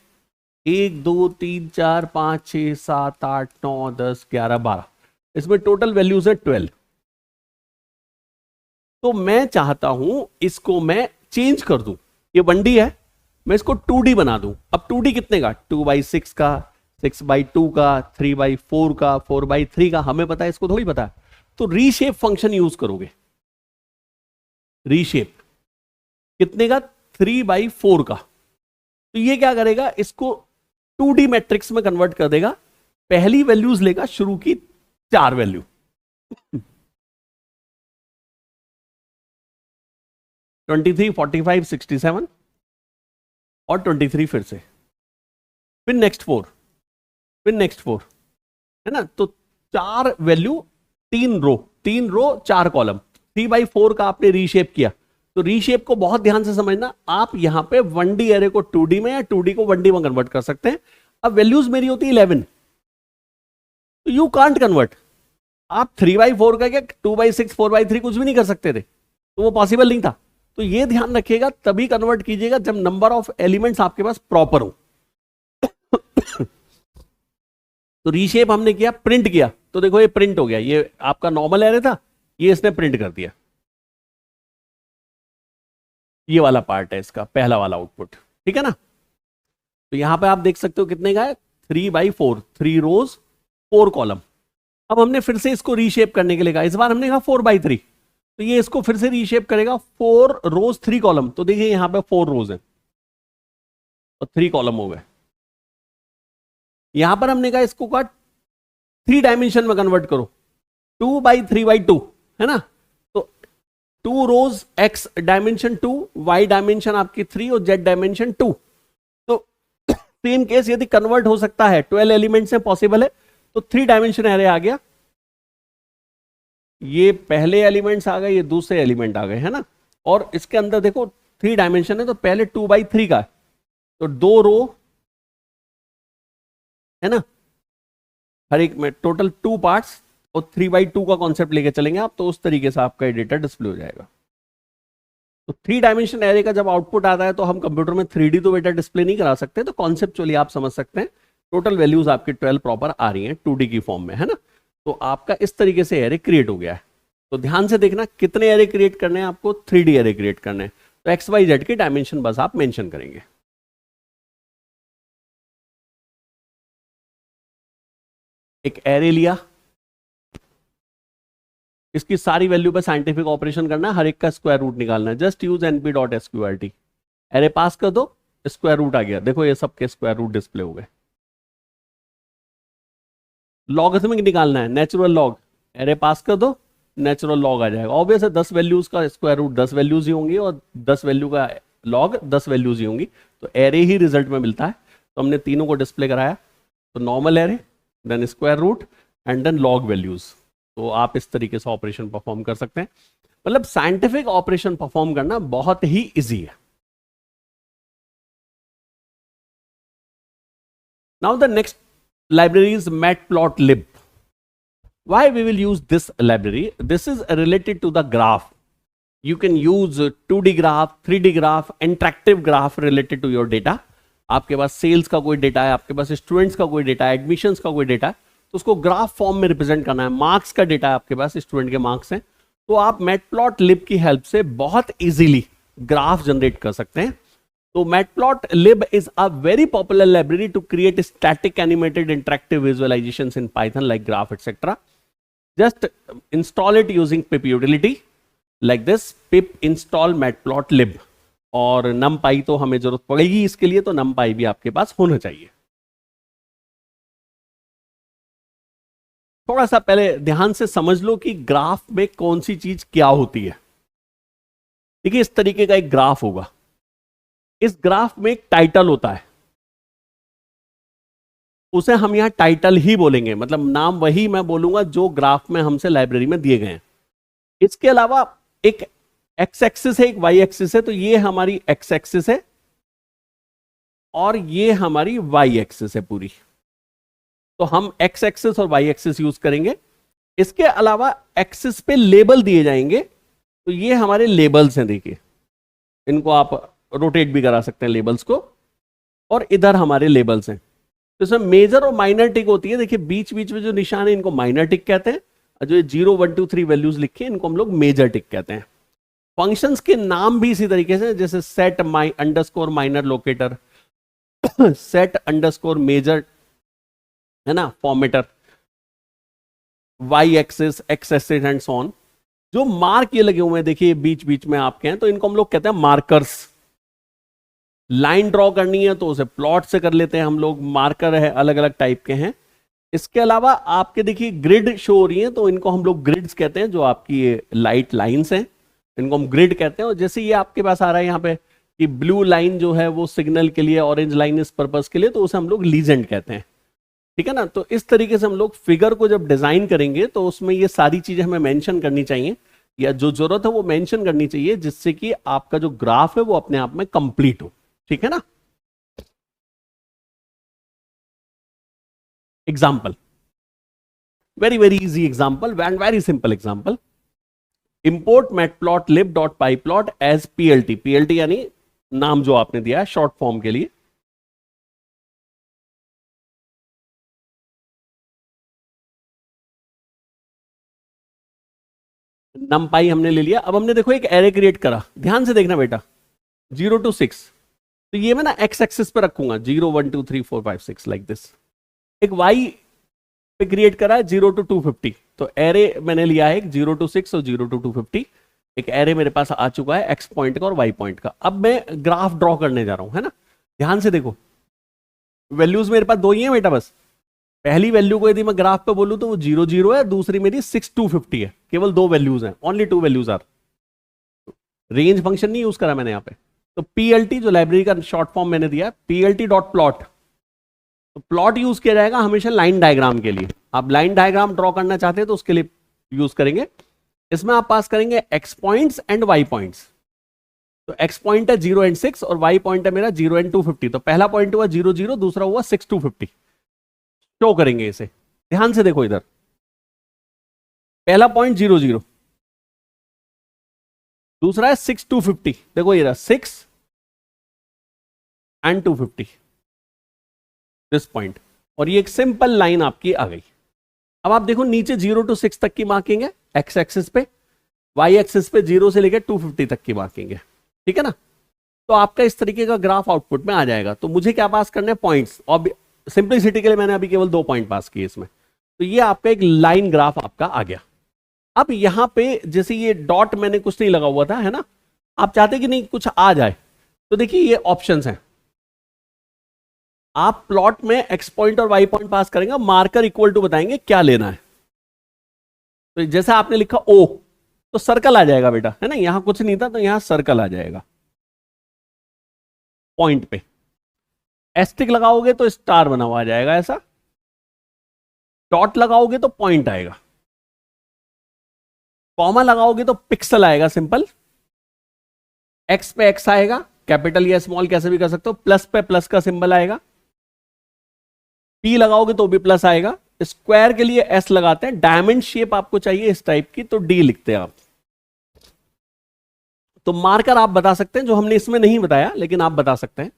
1 2 3 4 5 6 7 8 9 10 11 12, इसमें टोटल वैल्यूज है 12। तो मैं चाहता हूं इसको मैं चेंज कर दूं, ये 1D है, मैं इसको 2D बना दूं। अब 2D कितने का, 2x6 का, 6x2 का, 3x4 का, 4x3 का, हमें पता है, इसको थोड़ी पता है। तो रीशेप फंक्शन यूज करोगे। रीशेप कितने का, 3x4 का। तो ये क्या करेगा, इसको 2D मैट्रिक्स में कन्वर्ट कर देगा। पहली वैल्यूज लेगा, शुरू की 4 वैल्यू, 23 45 67 और 23 फिर से, फिर नेक्स्ट 4, फिर नेक्स्ट 4, है ना। तो 4 वैल्यू 3 रो 4 कॉलम। 3x4 का आपने रीशेप किया। तो रीशेप को बहुत ध्यान से समझना, आप यहां पे 1D एरे को 2D में या 2D को 1D में कन्वर्ट कर सकते हैं। अब वैल्यूज मेरी होती है 11, तो यू कांट कन्वर्ट। आप 3x4 का क्या 2x6 4x3 कुछ भी नहीं कर सकते थे, तो वो पॉसिबल नहीं था। तो ये ध्यान रखिएगा, तभी कन्वर्ट कीजिएगा जब नंबर ऑफ एलिमेंट्स आपके पास प्रॉपर हो। तो रीशेप हमने किया, प्रिंट किया, तो देखो ये प्रिंट हो गया। ये आपका नॉर्मल एरे था, ये इसने प्रिंट कर दिया। ये वाला पार्ट है इसका पहला वाला आउटपुट, ठीक है ना। तो यहां पे आप देख सकते हो कितने का है, 3x4, 3 रोज 4 कॉलम। अब हमने फिर से इसको रीशेप करने के लिए कहा, इस बार हमने कहा 4x3। तो ये इसको फिर से रीशेप करेगा, 4 रोज 3 कॉलम। तो देखिए यहां पे 4 रोज है और 3 कॉलम हो गए। यहां पर हमने कहा इसको का 3 डायमेंशन में कन्वर्ट करो, 2x3x2, है ना। तो 2 रोज x डायमेंशन 2, y डायमेंशन आपकी 3 और z डायमेंशन 2। तो सेम केस यदि कन्वर्ट हो सकता है, 12 एलिमेंट से पॉसिबल है, तो 3 डायमेंशन एरे आ गया। ये पहले एलिमेंट्स आ गए, ये दूसरे एलिमेंट आ गए, है ना। और इसके अंदर देखो 3 डायमेंशन है, तो पहले 2x3 का है, तो 2 रो, है ना, हर एक में टोटल 2 पार्ट्स, और 3x2 का कॉन्सेप्ट लेके चलेंगे आप, तो उस तरीके से आपका डेटा डिस्प्ले हो जाएगा। तो 3 डायमेंशन एरे का जब आउटपुट आता है, तो हम कंप्यूटर में 3D तो बेटा डिस्प्ले नहीं करा सकते, तो कॉन्सेप्चुअली आप समझ सकते हैं। टोटल वैल्यूज आपकी 12 प्रॉपर आ रही हैं 2D की फॉर्म में, है ना। तो आपका इस तरीके से एरे क्रिएट हो गया है। तो ध्यान से देखना, कितने एरे क्रिएट करने हैं आपको, 3D एरे क्रिएट करने हैं। तो XYZ के डायमेंशन बस आप मेंशन करेंगे। एक एरे लिया, इसकी सारी वैल्यू पे साइंटिफिक ऑपरेशन करना है, हर एक का स्क्वायर रूट निकालना है। जस्ट यूज np.sqrt, एरे पास कर दो, स्क्वायर रूट आ गया। देखो ये सबके स्क्वायर रूट डिस्प्ले हो गए। लॉगरिथमिक निकालना है, नेचुरल लॉग, एरे पास कर दो, नेचुरल लॉग आ जाएगा। ऑब्वियस है 10 वैल्यूज का स्क्वायर रूट 10 वैल्यूज ही होंगी और 10 वैल्यू का लॉग 10 वैल्यूज ही होंगी, तो एरे ही रिजल्ट में मिलता है। तो हमने तीनों को डिस्प्ले कराया, तो normal array, then square root and then log values. तो आप इस तरीके से ऑपरेशन परफॉर्म कर सकते हैं। मतलब साइंटिफिक ऑपरेशन परफॉर्म करना बहुत ही इजी है। Now the next library is matplotlib. Why we will use this library? This is related to the graph. You can use 2D graph, 3D graph, interactive graph related to your data. आपके पास sales का कोई data है, आपके पास students का कोई data है, admissions का कोई डेटा है, तो उसको ग्राफ फॉर्म में रिप्रेजेंट करना है। मार्क्स का डेटा है आपके पास, स्टूडेंट के मार्क्स हैं, तो आप मैटप्लॉटलिब की हेल्प से बहुत इजीली ग्राफ जनरेट कर सकते हैं। So matplotlib is a very popular library to create static animated interactive visualizations in Python like graph etc. Just install it using pip utility like this, pip install matplotlib, और numpy तो हमें जरूरत पड़ेगी इसके लिए, तो numpy भी आपके पास होना चाहिए। थोड़ा सा पहले ध्यान से समझ लो कि ग्राफ में कौन सी चीज क्या होती है। देखिए इस तरीके का एक ग्राफ होगा, इस ग्राफ में एक टाइटल होता है, उसे हम यहां टाइटल ही बोलेंगे, मतलब नाम वही मैं बोलूंगा जो ग्राफ में हमसे लाइब्रेरी में दिए गए हैं। इसके अलावा एक एक्स एक्सिस है, एक वाई एक्सिस है, तो ये हमारी एक्स एक्सिस है और ये हमारी वाई एक्सिस है पूरी, तो हम एक्स एक्सिस और वाई एक्सिस यूज करेंगे। इसके अलावा एक्सिस पे लेबल दिए जाएंगे, तो ये हमारे लेबल्स हैं, देखिए इनको आप रोटेट भी करा सकते हैं लेबल्स को, और इधर हमारे लेबल्स हैं। तो इसमें मेजर और माइनर टिक होती है, देखिए बीच बीच में जो निशान है इनको माइनर टिक कहते हैं, और जो 0 1 2 3 वैल्यूज लिखे हैं इनको हम लोग मेजर टिक कहते हैं। फंक्शंस के नाम भी इसी तरीके से, जैसे set underscore minor locator, set underscore major है ना formatter, y axis, x axis and so on. जो मार्क ये लगे हुए हैं देखिए बीच बीच में आपके हैं, तो इनको हम लोग कहते हैं मार्कर्स। लाइन ड्रॉ करनी है तो उसे प्लॉट से कर लेते हैं हम लोग, मार्कर है अलग अलग टाइप के हैं। इसके अलावा आपके देखिए ग्रिड शो हो रही है, तो इनको हम लोग ग्रिड्स कहते हैं, जो आपकी ये लाइट लाइंस हैं इनको हम ग्रिड कहते हैं। और जैसे ये आपके पास आ रहा है यहाँ पे कि ब्लू लाइन जो है वो सिग्नल के लिए, ऑरेंज लाइन इस पर्पस के लिए, तो उसे हम लोग लीजेंड कहते हैं, ठीक है ना। तो इस तरीके से हम लोग फिगर को जब डिजाइन करेंगे तो उसमें ये सारी चीजें हमें मेंशन करनी चाहिए, या जो जरूरत है वो मेंशन करनी चाहिए, जिससे कि आपका जो ग्राफ है वो अपने आप में कंप्लीट हो, ठीक है ना। Example, very very easy example and very simple example. Import matplotlib.pyplot as plt, plt यानी नाम जो आपने दिया है शॉर्ट फॉर्म के लिए। numpy हमने ले लिया। अब हमने देखो एक एरे क्रिएट करा, ध्यान से देखना बेटा, 0 to 6, तो ये मैं ना एक्स एक्सिस पे रखूंगा 0 1 2 3 4 5 6 लाइक दिस। एक वाई पे क्रिएट करा है 0 to 250, तो एरे मैंने लिया है 0 to 6 और 0 to 250। एक एरे मेरे पास आ चुका है एक्स पॉइंट का और वाई पॉइंट का। अब मैं ग्राफ ड्रॉ करने जा रहा हूं, है ना। ध्यान से देखो, वैल्यूज मेरे पास दो ही है बेटा बस। पहली वैल्यू को यदि मैं ग्राफ पे बोलूं तो वो 0 0 है, दूसरी मेरी 6 250 है। केवल दो वैल्यूज हैं, only 2 values are. Range function नहीं यूज करा मैंने यहाँ पे। तो पीएलटी जो लाइब्रेरी का शॉर्ट फॉर्म मैंने दिया, plt.plot, तो प्लॉट यूज किया जाएगा हमेशा लाइन डायग्राम के लिए। आप लाइन डायग्राम ड्रॉ करना चाहते हैं तो उसके लिए यूज करेंगे। इसमें आप पास करेंगे x points and y points. तो एक्स पॉइंट है 0 and 6 और वाई पॉइंट है मेरा 0 and 250। तो पहला पॉइंट हुआ 0 0, दूसरा हुआ 6 250। शो करेंगे इसे, ध्यान से देखो इधर, पहला पॉइंट 0 0, दूसरा है 6 250। देखो ये रहा 6 and 250 दिस पॉइंट, और ये एक सिंपल लाइन आपकी आ गई। अब आप देखो नीचे 0 to 6 तक की मार्किंग है एक्स एक्सिस पे, वाई एक्सिस पे 0 से लेकर 250 तक की मार्किंग है, ठीक है ना। तो आपका इस तरीके का ग्राफ आउटपुट में आ जाएगा। तो मुझे क्या पास करने हैं, पॉइंट्स, और सिंपलिसिटी के लिए मैंने अभी केवल 2 पॉइंट पास किए इसमें। तो ये आपका एक लाइन ग्राफ आपका आ गया। अब यहां पे जैसे ये डॉट मैंने कुछ नहीं लगा हुआ था, है ना, आप चाहते कि नहीं कुछ आ जाए, तो देखिए ये ऑप्शंस हैं। आप प्लॉट में एक्स पॉइंट और वाई पॉइंट पास करेंगे, मार्कर इक्वल टू बताएंगे क्या लेना है। तो जैसा आपने लिखा ओ, तो सर्कल आ जाएगा बेटा, है ना, यहां कुछ नहीं था तो यहां सर्कल आ जाएगा पॉइंट पे। एस्टिक लगाओगे तो स्टार बना हुआ आ जाएगा ऐसा, डॉट लगाओगे तो पॉइंट आएगा, कॉमा लगाओगे तो पिक्सल आएगा सिंपल, एक्स पे एक्स आएगा, कैपिटल या स्मॉल कैसे भी कर सकते हो, प्लस पे प्लस का सिंबल आएगा, पी लगाओगे तो भी प्लस आएगा, स्क्वायर के लिए एस लगाते हैं, डायमंड शेप आपको चाहिए इस टाइप की तो डी लिखते हैं आप। तो मार्कर आप बता सकते हैं, जो हमने इसमें नहीं बताया लेकिन आप बता सकते हैं,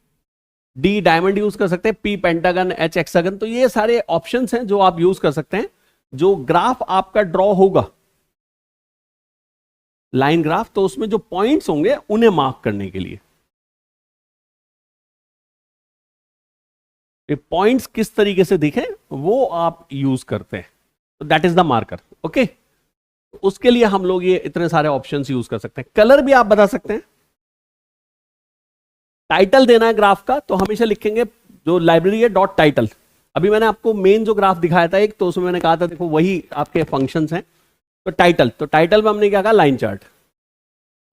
डी डायमंड यूज कर सकते हैं, पी पेंटागन, एच एक्सागन, तो ये सारे ऑप्शंस हैं जो आप यूज कर सकते हैं। जो ग्राफ आपका ड्रॉ होगा लाइन ग्राफ, तो उसमें जो पॉइंट्स होंगे उन्हें मार्क करने के लिए, पॉइंट्स किस तरीके से दिखे वो आप यूज करते हैं, तो that is the marker. Okay, उसके लिए हम लोग ये इतने सारे ऑप्शंस यूज कर सकते हैं। कलर भी आप बता सकते हैं। टाइटल देना है ग्राफ का तो हमेशा लिखेंगे जो लाइब्रेरी है डॉट टाइटल। अभी मैंने आपको मेन जो ग्राफ दिखाया था एक, तो उसमें मैंने कहा था देखो वही आपके फंक्शंस हैं। तो टाइटल में हमने क्या कहा, लाइन चार्ट,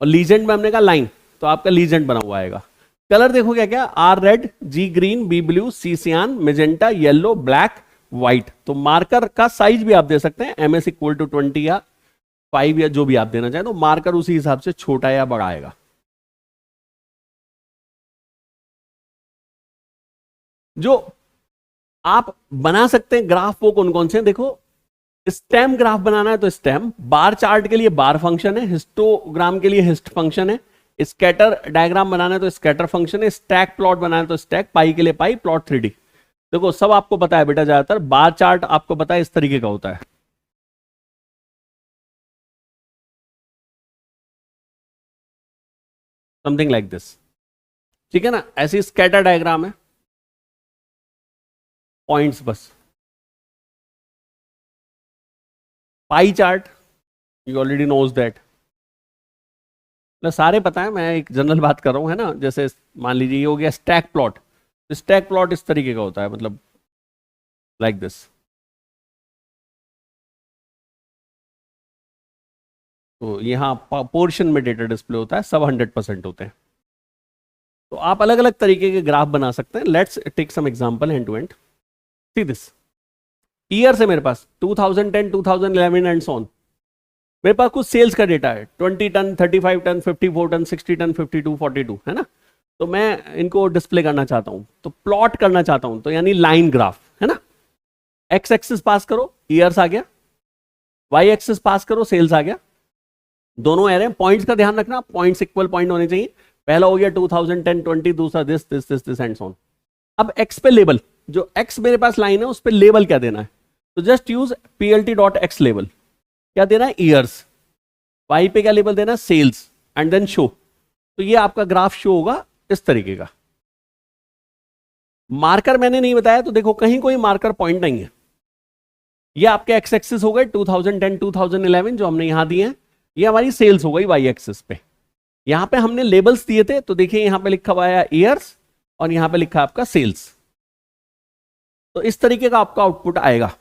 और लीजेंड में हमने कहा लाइन, तो आपका लीजेंड बना हुआ आएगा। कलर देखो क्या क्या, R red, G green, B blue, C cyan, magenta, yellow, black, white. तो मार्कर का साइज भी आप दे सकते हैं, MS इक्वल टू 20 या 5 या जो भी आप देना चाहें, तो मार्कर उसी हिसाब से छोटा या बड़ा आएगा। जो आप बना सकते हैं ग्राफ वो कौन कौन से हैं, देखो स्टेम ग्राफ बनाना है तो स्टेम, बार चार्ट के लिए बार फंक्शन है, हिस्टोग्राम के लिए हिस्ट फंक्शन है, स्कैटर डायग्राम बनाना है तो स्कैटर फंक्शन है, स्टैक प्लॉट बनाना है तो स्टैक, पाई के लिए पाई, प्लॉट 3D। देखो सब आपको पता है बेटा, ज्यादातर बार चार्ट आपको पता है इस तरीके का होता है, समथिंग लाइक दिस, ठीक है ना। ऐसी स्कैटर डायग्राम है, पॉइंट्स बस। Pie chart you already knows that, सारे पता है, मैं एक जनरल बात कर रहा हूं, है ना। जैसे मान लीजिए ये हो गया स्टैक प्लॉट, स्टैक प्लॉट इस तरीके का होता है, मतलब लाइक दिस। तो यहाँ पोर्शन में डेटा डिस्प्ले होता है, सब 100% होते हैं। तो आप अलग अलग तरीके के ग्राफ बना सकते हैं। Let's take some example hand to hand. See this, year है मेरे पास 2010, 2011 एंड सो ऑन। मेरे पास कुछ सेल्स का डेटा है, 20 टन, 35 टन, 54 टन, 60 टन, 52, 42, है ना। तो मैं इनको डिस्प्ले करना चाहता हूं, तो प्लॉट करना चाहता हूं, तो यानी लाइन ग्राफ, है ना। एक्स एक्सिस पास करो, ईयर्स आ गया, वाई एक्सिस पास करो, सेल्स आ गया, दोनों एरे। पॉइंट्स का ध्यान रखना, पॉइंट्स इक्वल पॉइंट होने चाहिए। पहला हो गया 2010, 20, दूसरा this this this this and so on. अब एक्स पे लेबल, जो एक्स मेरे पास लाइन है उस पे लेबल क्या देना है, तो जस्ट यूज plt.x लेबल। क्या देना है, ईयर्स। वाई पे क्या लेबल देना है, सेल्स, एंड देन शो। तो ये आपका ग्राफ शो होगा इस तरीके का। मार्कर मैंने नहीं बताया, तो देखो कहीं कोई मार्कर पॉइंट नहीं है। ये आपके एक्स एक्सिस हो गए 2010, 2011 जो हमने यहां दिए हैं, ये हमारी सेल्स हो गई वाई एक्सिस पे। यहां पे हमने लेबल्स दिए थे, तो देखिए यहां पे लिखा हुआ है ईयर्स और यहां पे लिखा है आपका सेल्स। तो इस तरीके का आपका आउटपुट आएगा।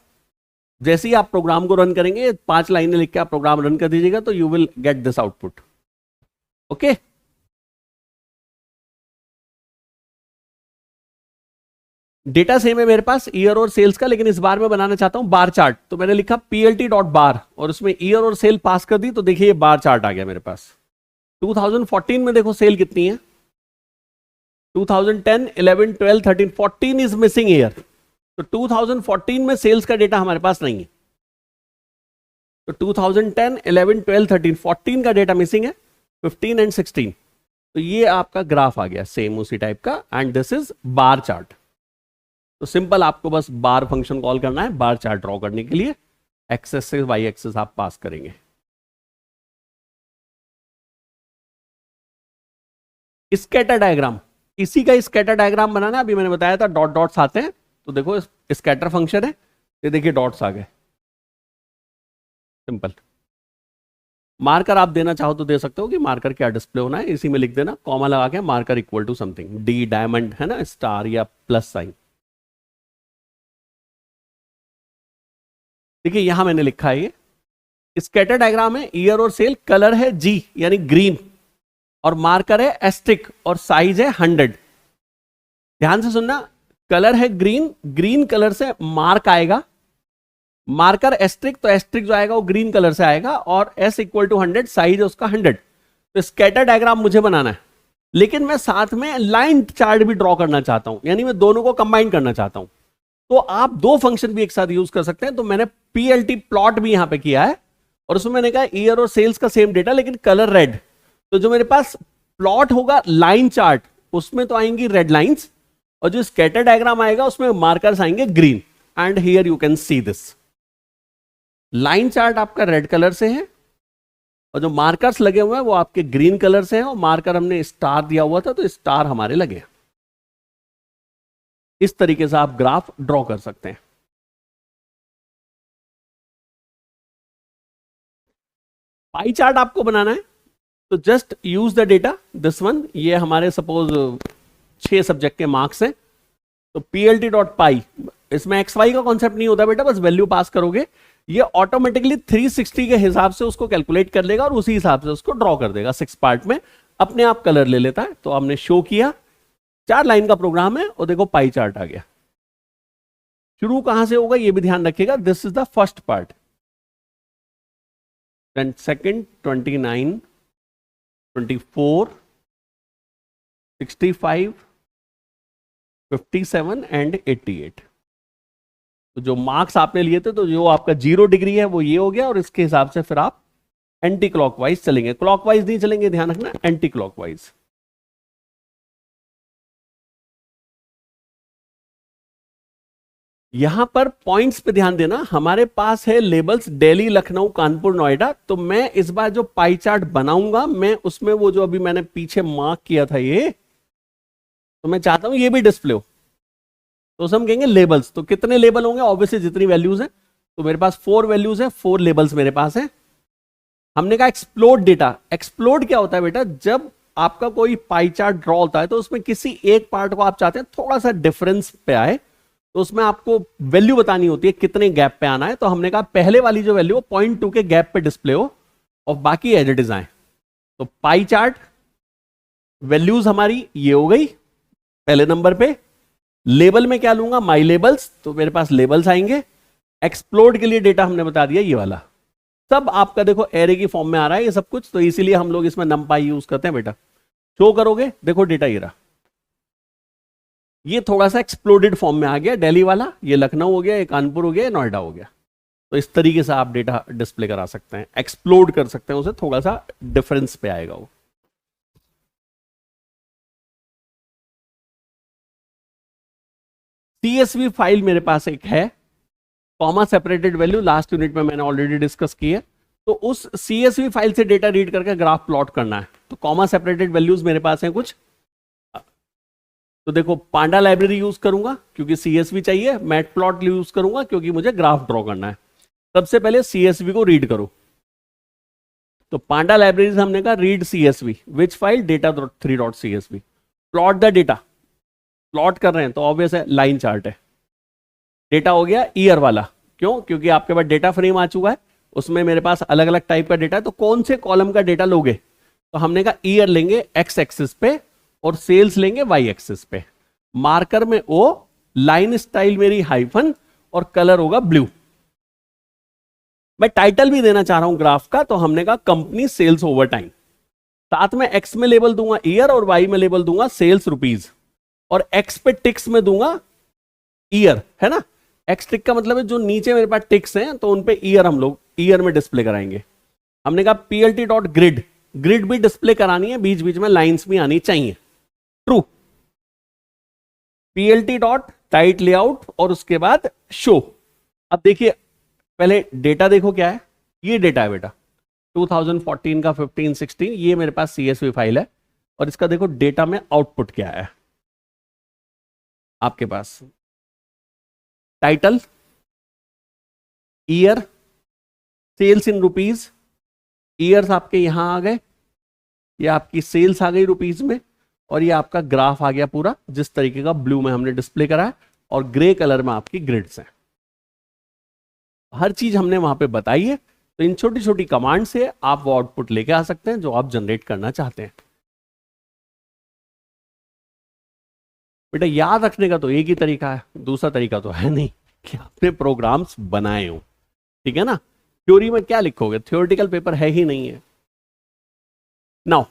जैसे ही आप प्रोग्राम को रन करेंगे, 5 लाइनें लिख के आप प्रोग्राम रन कर दीजिएगा, तो you will get this output. Okay, data same है मेरे पास ईयर और सेल्स का, लेकिन इस बार मैं बनाना चाहता हूं बार चार्ट। तो मैंने लिखा plt.bar और उसमें ईयर और सेल पास कर दी, तो देखिए ये बार चार्ट आ गया मेरे पास। 2014 में देखो सेल कितनी है, 2010, 11, 12, 13, 14 इज मिसिंग ईयर। तो 2014 में सेल्स का डेटा हमारे पास नहीं है, तो 2010, 11, 12, 13, 14 का डेटा मिसिंग है, 15 एंड 16। तो ये आपका ग्राफ आ गया सेम उसी टाइप का, and this is bar chart. तो सिंपल आपको बस बार फंक्शन कॉल करना है बार चार्ट ड्रॉ करने के लिए। एक्सेस से वाई एक्सेस आप पास करेंगे। स्कैटर डायग्राम, इसी का स्कैटर डायग्राम बनाना, अभी मैंने बताया था डॉट डॉट्स आते हैं। तो देखो स्कैटर फंक्शन है, ये देखिए डॉट्स आ गए, सिंपल। मार्कर आप देना चाहो तो दे सकते हो कि मार्कर क्या डिस्प्ले होना है, इसी में लिख देना, कॉमा लगा के marker equal to something, D diamond, है ना, स्टार या प्लस साइन। देखिए यहां मैंने लिखा है ये स्कैटर डायग्राम है, ईयर और सेल, कलर है जी यानी ग्रीन, और मार्कर है एस्ट्रिक और साइज है 100। ध्यान से सुनना, कलर है ग्रीन, ग्रीन कलर से मार्क आएगा, मार्कर एस्ट्रिक, तो एस्ट्रिक जो आएगा वो ग्रीन कलर से आएगा, और S इक्वल टू 100, साइज है उसका 100। तो स्कैटर डायग्राम मुझे बनाना है, लेकिन मैं साथ में लाइन चार्ट भी ड्रॉ करना चाहता हूं, यानी मैं दोनों को कंबाइन करना चाहता हूं। तो आप दो फंक्शन भी एक साथ यूज कर सकते हैं। तो मैंने PLT प्लॉट भी यहां पे किया है, और उसमें मैंने कहा ईयर और सेल्स का सेम डेटा लेकिन कलर रेड। तो जो मेरे पास प्लॉट होगा लाइन चार्ट, उसमें तो आएंगी रेड लाइंस, और जो स्कैटर डायग्राम आएगा उसमें मार्कर्स आएंगे green. And here you can see this, line chart आपका रेड कलर से है, और जो मार्कर्स लगे हुए हैं वो आपके ग्रीन कलर से हैं, और मार्कर हमने स्टार दिया हुआ था तो स्टार हमारे लगे। इस तरीके से आप ग्राफ ड्रॉ कर सकते हैं। पाई चार्ट आपको बनाना है तो just use the data this one. ये हमारे सपोज 6 सब्जेक्ट के मार्क्स हैं, तो plt.py, इसमें xy का कॉन्सेप्ट नहीं होता बेटा, बस वैल्यू पास करोगे, ये ऑटोमेटिकली 360 के हिसाब से उसको कैलकुलेट कर लेगा और उसी हिसाब से उसको ड्रॉ कर देगा। 6 पार्ट में अपने आप कलर ले लेता है। तो हमने शो किया, 4 लाइन का प्रोग्राम है, और देखो पाई चार्ट आ गया। शुरू कहां से होगा ये भी ध्यान रखिएगा, this is the first part, then second 29, 24, 65, 57 and 88। तो जो मार्क्स आपने लिए थे, तो जो आपका 0 डिग्री है वो ये हो गया, और इसके हिसाब से फिर आप एंटी क्लॉकवाइज चलेंगे, क्लॉकवाइज नहीं चलेंगे, ध्यान रखना, एंटी क्लॉकवाइज। यहां पर पॉइंट्स पे ध्यान देना, हमारे पास है लेबल्स दिल्ली, लखनऊ, कानपुर, नोएडा। तो मैं इस बार जो पाई चार्ट बनाऊंगा, मैं उसमें वो जो अभी मैंने पीछे मार्क किया था ये, तो मैं चाहता हूं ये भी डिस्प्ले हो। तो हम कहेंगे लेबल्स, तो कितने लेबल होंगे, ऑब्वियसली जितनी वैल्यूज है। तो मेरे पास 4 वैल्यूज है, 4 लेबल्स मेरे पास है। हमने कहा एक्सप्लोड डेटा। एक्सप्लोड क्या होता है बेटा, जब आपका कोई पाई चार्ट ड्रॉ होता है तो उसमें किसी एक पार्ट को आप चाहते हैं थोड़ा सा डिफरेंस पे आए, तो उसमें आपको वैल्यू बतानी होती है कितने गैप पे आना है। तो हमने कहा पहले वाली जो वैल्यू 0.2 के गैप पे डिस्प्ले हो, और बाकी एज इट इज आए। तो पाई चार्ट वैल्यूज हमारी ये हो गई पहले नंबर पे। लेबल में क्या लूंगा, माई लेबल्स, तो मेरे पास लेबल्स आएंगे। एक्सप्लोड के लिए डेटा हमने बता दिया ये वाला, सब आपका देखो एरे की फॉर्म में आ रहा है ये सब कुछ, तो इसीलिए हम लोग इसमें नमपाई यूज करते हैं बेटा। शो करोगे, देखो डेटा ये रहा, ये थोड़ा सा एक्सप्लोडेड फॉर्म में आ गया, दिल्ली वाला, ये लखनऊ हो गया, ये कानपुर हो गया, नोएडा हो गया। तो इस तरीके से आप डेटा डिस्प्ले करा सकते हैं, एक्सप्लोड कर सकते हैं उसे, थोड़ा सा डिफरेंस पे आएगा वो। CSV फाइल मेरे पास एक है, comma separated value, last unit में मैंने ऑलरेडी डिस्कस की है। तो उस CSV फाइल से डेटा रीड करके ग्राफ प्लॉट करना है। तो कॉमा सेपरेटेड वैल्यूज मेरे पास हैं कुछ, तो देखो पांडा लाइब्रेरी यूज करूंगा क्योंकि CSV चाहिए, मैट प्लॉट यूज करूंगा क्योंकि मुझे ग्राफ ड्रॉ करना है। सबसे पहले CSV को रीड करो, तो पांडा लाइब्रेरी से हमने कहा read CSV, which file, data 3.csv, plot the data. Plot कर रहे हैं तो ऑब्वियस है लाइन चार्ट है। डेटा हो गया ईयर वाला, क्यों, क्योंकि आपके पास डेटा फ्रेम आ चुका है, उसमें मेरे पास अलग अलग टाइप का डेटा है। तो कौन से कॉलम का डेटा लोगे, तो हमने कहा ईयर लेंगे एक्स एक्सिस पे, और सेल्स लेंगे वाई एक्सिस पे। मार्कर में ओ, लाइन स्टाइल मेरी हाइफन, और कलर होगा ब्लू। मैं टाइटल भी देना चाह रहा हूं ग्राफ का, तो हमने कहा कंपनी सेल्स ओवर टाइम। साथ में एक्स में लेबल दूंगा ईयर, और वाई में लेबल दूंगा सेल्स रुपीज, और एक्स पे टिक्स में दूंगा ईयर, है ना। एक्स टिक का मतलब है जो नीचे मेरे पास टिक्स हैं, तो उन पे ईयर हम लोग ईयर में डिस्प्ले कराएंगे। हमने कहा plt.grid, ग्रिड भी डिस्प्ले करानी है, बीच बीच में लाइंस भी आनी चाहिए, ट्रू। plt.टाइट लेआउट, और उसके बाद शो। अब देखिए पहले डेटा देखो क्या है, ये डेटा है बेटा 2014 का 15, 16, ये मेरे पास CSV फाइल है, और इसका देखो डेटा में आउटपुट क्या है आपके पास। Title, year, sales in rupees, years आपके यहां आ गए, ये आपकी सेल्स आ गई रुपीज में, और ये आपका ग्राफ आ गया पूरा, जिस तरीके का ब्लू में हमने डिस्प्ले करा है, और ग्रे कलर में आपकी ग्रिड्स हैं। हर चीज हमने वहां पे बताई है। तो इन छोटी छोटी कमांड से आप वो आउटपुट लेके आ सकते हैं जो आप जनरेट करना चाहते हैं। बेटा याद रखने का तो एक ही तरीका है, दूसरा तरीका तो है नहीं कि आपने प्रोग्राम्स बनाए हो, ठीक है ना। थ्योरी में क्या लिखोगे, थ्योरेटिकल पेपर है ही नहीं है। Now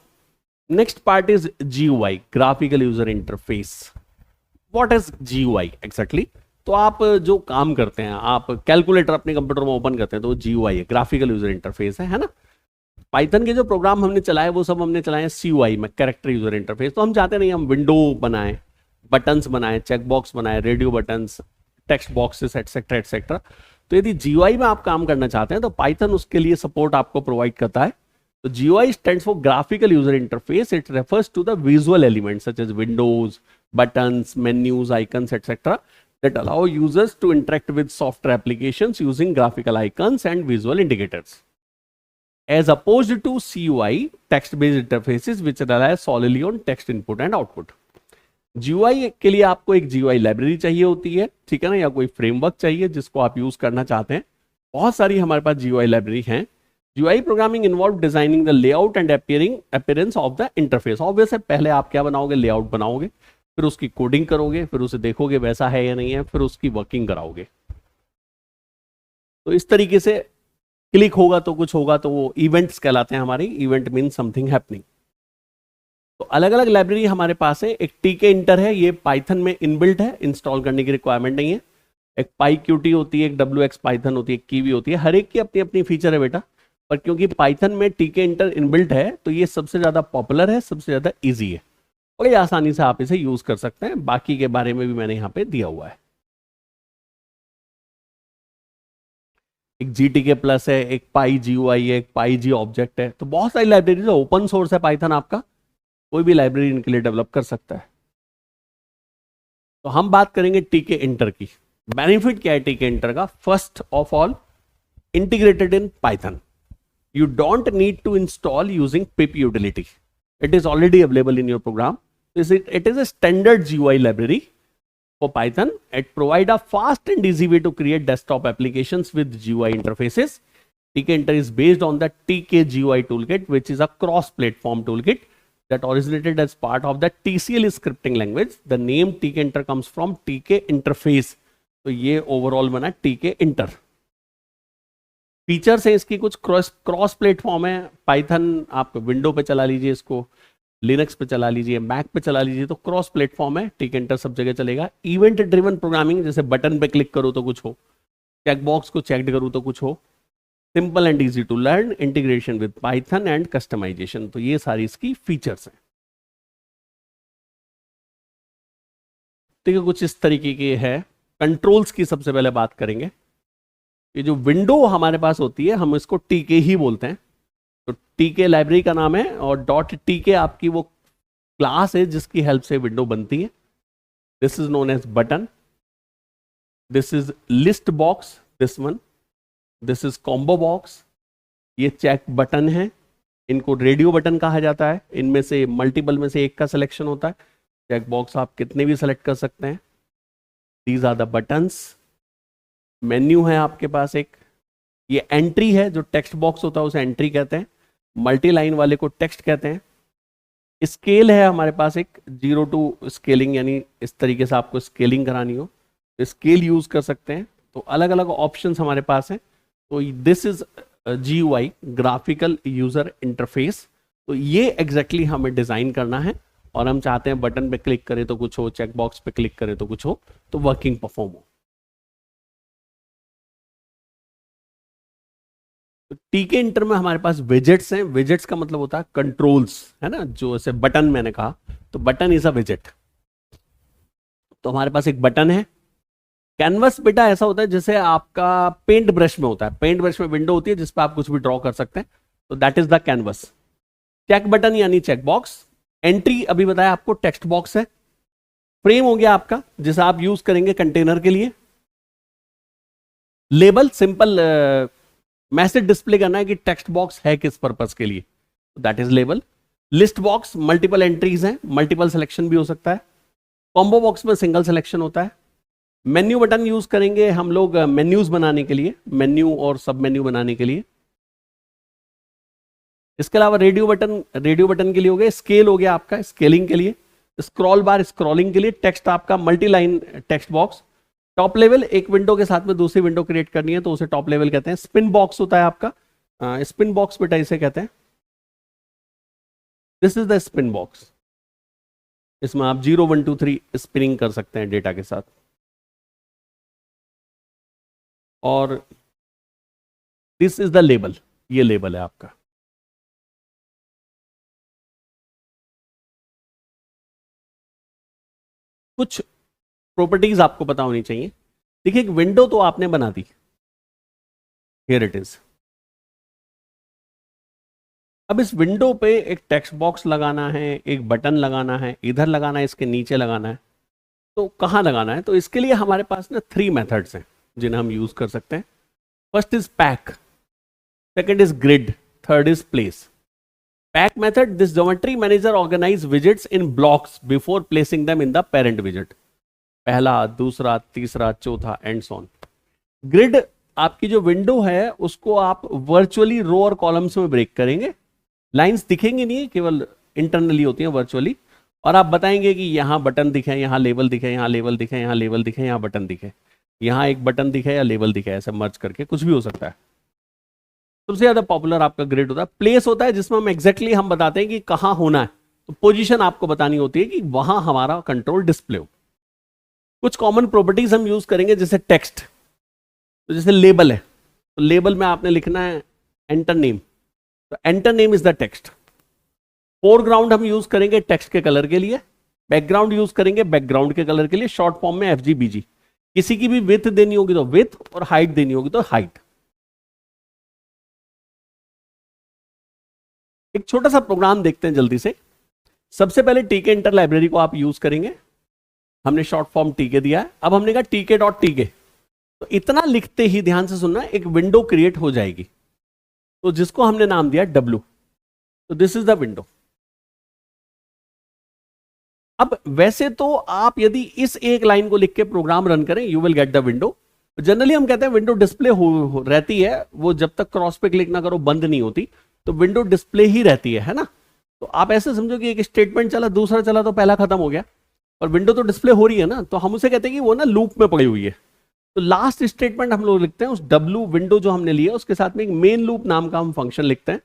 next part is GUI, graphical user interface. What is GUI exactly? तो आप जो काम करते हैं, आप कैलकुलेटर अपने कंप्यूटर में ओपन करते हैं तो वो GUI है, ग्राफिकल यूजर इंटरफेस है ना। पाइथन के जो प्रोग्राम हमने चलाए वो सब हमने चलाए CUI में, कैरेक्टर यूजर इंटरफेस। तो हम चाहते नहीं हम विंडो बनाएं, बटन्स बनाएं, चेक बॉक्स बनाएं, radio buttons, text boxes etcetera etcetera. तो यदि GUI में आप काम करना चाहते हैं तो पाइथन उसके लिए सपोर्ट आपको प्रोवाइड करता है। तो GUI stands for graphical user interface. It refers to the visual elements such as windows, buttons, menus, icons, etc. that allow users to interact with software applications using graphical icons and visual indicators. As opposed to CUI, text-based interfaces which rely solely on text input and output. GUI के लिए आपको एक GUI library चाहिए होती है, ठीक है ना, या कोई फ्रेमवर्क चाहिए जिसको आप यूज करना चाहते हैं। बहुत सारी हमारे पास GUI लाइब्रेरी हैं। GUI programming involve designing the layout and appearance of the interface. Obvious है, पहले आप क्या बनाओगे, लेआउट बनाओगे, फिर उसकी कोडिंग करोगे, फिर उसे देखोगे वैसा है या नहीं है, फिर उसकी वर्किंग कराओगे। तो इस तरीके से क्लिक होगा तो कुछ होगा, तो वो इवेंट्स कहलाते हैं हमारे। Event mean something happening. तो अलग अलग लाइब्रेरी हमारे पास है। एक TK इंटर है, ये पाइथन में इनबिल्ट है, इंस्टॉल करने की रिक्वायरमेंट नहीं है। एक PyQt होती है, एक WX Python होती है, एक Kiwi होती है। हर एक की अपनी अपनी फीचर है बेटा, पर क्योंकि पाइथन में TK इंटर इनबिल्ट है तो ये सबसे ज्यादा पॉपुलर है, सबसे ज्यादा इजी है और ये आसानी से आप इसे यूज कर सकते हैं। बाकी के बारे में भी मैंने यहाँ पे दिया हुआ है। एक GTK प्लस है, एक PyGUI है, एक PyG ऑब्जेक्ट है। तो बहुत सारी लाइब्रेरीज है, ओपन सोर्स है पाइथन आपका, कोई भी लाइब्रेरी इनके लिए डेवलप कर सकता है। तो हम बात करेंगे TK इंटर की। बेनिफिट क्या है TK इंटर का? First of all, integrated in Python. You don't need to install using pip utility. It is already available in your program. It is a standard GUI library for Python. It provides a fast and easy way to create desktop applications with GUI interfaces. TK Inter is based on the TK GUI toolkit, which is a cross-platform toolkit that originated as part of the TCL scripting language. The name TK Inter comes from TK interface. तो ये overall बना TK Inter। Features है इसकी कुछ, cross platform है। Python आप window पे चला लीजिए, इसको लिनक्स पे चला लीजिए, मैक पे चला लीजिए, तो क्रॉस प्लेटफॉर्म है। TK इंटर सब जगह चलेगा। इवेंट ड्रिवन प्रोग्रामिंग, जैसे बटन पे क्लिक करो तो कुछ हो, चेक बॉक्स को चेक करूँ तो कुछ हो। Simple and easy to learn, integration with Python and customization. तो ये सारी इसकी फीचर्स हैं। ठीक है, कुछ इस तरीके के है। कंट्रोल्स की सबसे पहले बात करेंगे। ये जो विंडो हमारे पास होती है हम इसको TK ही बोलते हैं। तो TK लाइब्रेरी का नाम है और .tk आपकी वो क्लास है जिसकी हेल्प से विंडो बनती है। This is known as button, this is list box, this one, this is combo box, ये चेक बटन है, इनको रेडियो बटन कहा जाता है। इनमें से मल्टीपल में से एक का सिलेक्शन होता है। चेक बॉक्स आप कितने भी सेलेक्ट कर सकते हैं। These are the buttons. Menu है आपके पास एक, ये एंट्री है, जो टेक्स्ट बॉक्स होता है उसे एंट्री कहते हैं, मल्टी लाइन वाले को टेक्स्ट कहते हैं। स्केल है हमारे पास एक 0 to स्केलिंग, यानी इस तरीके से आपको स्केलिंग करानी हो तो स्केल यूज कर सकते हैं। तो अलग अलग ऑप्शंस हमारे पास हैं। तो this is GUI, graphical user interface. तो ये एग्जैक्टली हमें डिजाइन करना है और हम चाहते हैं बटन पे क्लिक करें तो कुछ हो, चेक बॉक्स पे क्लिक करें तो कुछ हो, तो वर्किंग परफॉर्म हो। तो TK इंटर में हमारे पास विजेट्स हैं। विजेट्स का मतलब होता है कंट्रोल्स, है ना, जो ऐसे बटन मैंने कहा, तो बटन इज अ विजेट। तो हमारे पास एक बटन है। कैनवस बेटा ऐसा होता है जैसे आपका पेंट ब्रश में होता है। पेंट ब्रश में विंडो होती है जिस पर आप कुछ भी ड्रॉ कर सकते हैं, तो that is the canvas. Check button यानी चेक बॉक्स। एंट्री अभी बताया आपको, टेक्स्ट बॉक्स है। फ्रेम हो गया आपका जिसे आप यूज करेंगे कंटेनर के लिए। लेबल, सिंपल मैसेज डिस्प्ले करना है कि टेक्स्ट बॉक्स है किस पर्पस के लिए, that is label. List box, multiple entries हैं, मल्टीपल सिलेक्शन भी हो सकता है। कॉम्बो बॉक्स में सिंगल सिलेक्शन होता है। मेन्यू बटन यूज करेंगे हम लोग मेन्यूज बनाने के लिए, मेन्यू और सब मेन्यू बनाने के लिए। इसके अलावा रेडियो बटन के लिए हो गया, स्केल हो गया आपका स्केलिंग के लिए, स्क्रॉल बार स्क्रॉलिंग के लिए, टेक्स्ट आपका multi line text box, top level एक विंडो के साथ में दूसरी विंडो क्रिएट करनी है तो उसे टॉप लेवल कहते हैं, स्पिन बॉक्स होता है आपका, स्पिन बॉक्स बेटा इसे कहते हैं, this is the spin box, इसमें आप 0 1 2 3 स्पिनिंग कर सकते हैं डेटा के साथ। और दिस इज द लेबल, ये लेबल है आपका। कुछ प्रॉपर्टीज आपको पता होनी चाहिए। देखिए एक विंडो तो आपने बना दी, हियर इट इज। अब इस विंडो पे एक टेक्स्ट बॉक्स लगाना है, एक बटन लगाना है, इधर लगाना है, इसके नीचे लगाना है, तो कहाँ लगाना है? तो इसके लिए हमारे पास ना 3 मेथड्स हैं जिन्हें हम यूज कर सकते हैं। First is pack, second is grid, third is place. Pack method, this geometry manager organize widgets in blocks before placing them in the parent विजिट, पहला, दूसरा, तीसरा, चौथा एंड सो ऑन। ग्रिड, आपकी जो विंडो है उसको आप वर्चुअली रो और कॉलम्स में ब्रेक करेंगे, लाइंस दिखेंगी नहीं, केवल इंटरनली होती हैं वर्चुअली, और आप बताएंगे कि यहाँ बटन दिखे, यहाँ लेबल दिखे, यहाँ लेबल दिखे, यहाँ लेबल दिखे, यहाँ बटन दिखे, यहाँ एक बटन दिखे या लेबल दिखे, ऐसे मर्ज करके कुछ भी हो सकता है। सबसे ज्यादा पॉपुलर आपका ग्रिड होता है। प्लेस होता है जिसमें हम एग्जैक्टली हम बताते हैं कि कहाँ होना है, तो पोजीशन आपको बतानी होती है कि वहां हमारा कंट्रोल डिस्प्ले हो। कुछ कॉमन प्रॉपर्टीज हम यूज करेंगे, जैसे टेक्स्ट, तो जैसे लेबल है, तो लेबल में आपने लिखना है एंटर नेम, तो enter name is the text. Foreground हम यूज करेंगे टेक्स्ट के कलर के लिए, बैकग्राउंड यूज करेंगे बैकग्राउंड के कलर के लिए, शॉर्ट फॉर्म में FGBG। किसी की भी विथ देनी होगी तो विथ, और हाइट देनी होगी तो हाइट। एक छोटा सा प्रोग्राम देखते हैं जल्दी से। सबसे पहले टीके इंटर लाइब्रेरी को आप यूज करेंगे, हमने शॉर्ट फॉर्म टीके दिया है। अब हमने कहा tk.tk, तो इतना लिखते ही ध्यान से सुनना, एक विंडो क्रिएट हो जाएगी, तो जिसको हमने नाम दिया W, तो दिस इज द विंडो। अब वैसे तो आप यदि इस एक लाइन को लिख के प्रोग्राम रन करें, you will get the window. Generally हम कहते हैं विंडो डिस्प्ले हो रहती है, वो जब तक क्रॉस पे क्लिक ना करो बंद नहीं होती, तो विंडो डिस्प्ले ही रहती है ना। तो आप ऐसे समझो कि एक स्टेटमेंट चला, दूसरा चला, तो पहला खत्म हो गया, और विंडो तो डिस्प्ले हो रही है ना, तो हम उसे कहते हैं कि वो ना लूप में पड़ी हुई है। तो लास्ट स्टेटमेंट हम लोग लिखते हैं उस W विंडो जो हमने लिया उसके साथ में एक मेन लूप नाम का हम फंक्शन लिखते हैं।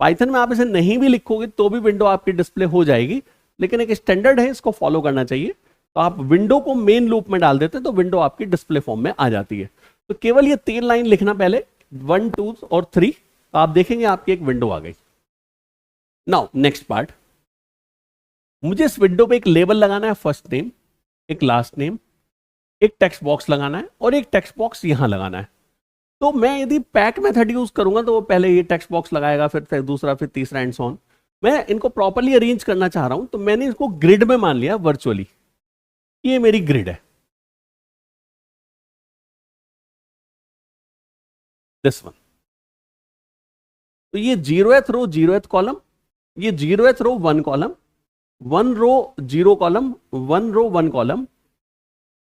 पाइथन में आप इसे नहीं भी लिखोगे तो भी विंडो आपकी डिस्प्ले हो जाएगी, लेकिन एक स्टैंडर्ड है, इसको फॉलो करना चाहिए। तो आप विंडो को मेन लूप में डाल देते हैं तो विंडो आपकी डिस्प्ले फॉर्म में आ जाती है। तो केवल ये 3 लाइन लिखना पहले, 1 2 और 3, तो आप देखेंगे आपकी एक विंडो आ गई। नाउ नेक्स्ट पार्ट, मुझे इस विंडो पे एक लेबल लगाना है, फर्स्ट नेम, एक लास्ट नेम, एक टेक्स्ट बॉक्स लगाना है, और एक टेक्स्ट बॉक्स यहां लगाना है। तो मैं यदि पैक मेथड यूज करूंगा तो वो पहले ये टेक्स्ट बॉक्स लगाएगा, फिर दूसरा, फिर तीसरा एंड सो ऑन। मैं इनको प्रॉपर्ली अरेंज करना चाह रहा हूं, तो मैंने इसको ग्रिड में मान लिया वर्चुअली, ये मेरी ग्रिड है, दिस वन। तो ये 0th रो 0th कॉलम, ये 0th रो 1 कॉलम, 1 रो 0 कॉलम, 1 रो 1 कॉलम,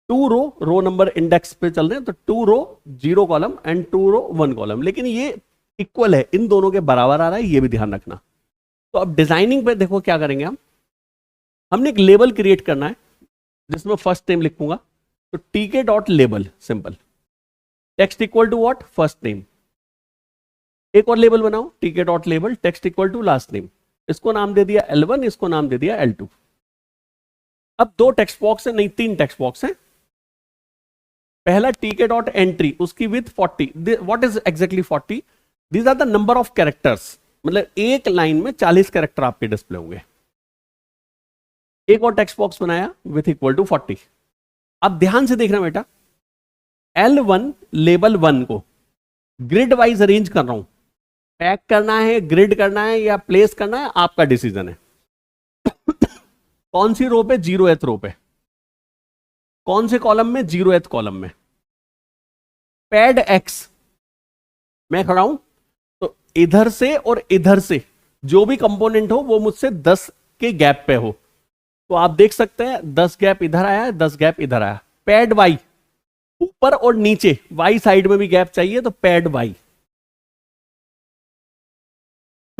2 रो नंबर इंडेक्स पे चल रहे हैं, तो 2 रो 0 कॉलम एंड 2 रो 1 कॉलम, लेकिन ये इक्वल है, इन दोनों के बराबर आ रहा है, ये भी ध्यान रखना। तो अब डिजाइनिंग पे देखो क्या करेंगे हम, हमने एक लेबल क्रिएट करना है जिसमें फर्स्ट नेम लिखूंगा, तो tk.label simple, text equal to what, first name. एक और लेबल बनाओ, tk.label text equal to last name, इसको नाम दे दिया L1, इसको नाम दे दिया L2। अब 2 टेक्स्ट बॉक्स है, नहीं 3 टेक्स्ट बॉक्स है। पहला tk.entry, उसकी width 40, what is exactly 40, these are the number of characters, मतलब एक लाइन में 40 कैरेक्टर आपके डिस्प्ले होंगे। एक और टेक्स्ट बॉक्स बनाया विथ इक्वल टू 40। अब ध्यान से देखना बेटा, L1 लेबल 1 को ग्रिड वाइज अरेंज कर रहा हूं, पैक करना है, ग्रिड करना है या प्लेस करना है, आपका डिसीजन है। कौन सी रो पे, 0th रो पे, कौन से कॉलम में, 0th कॉलम में। पैड X मैं खड़ा हूं, तो इधर से और इधर से जो भी कंपोनेंट हो वो मुझसे 10 के गैप पे हो, तो आप देख सकते हैं 10 गैप इधर आया है, 10 गैप इधर आया। पैड Y, ऊपर और नीचे Y साइड में भी गैप चाहिए, तो पैड Y।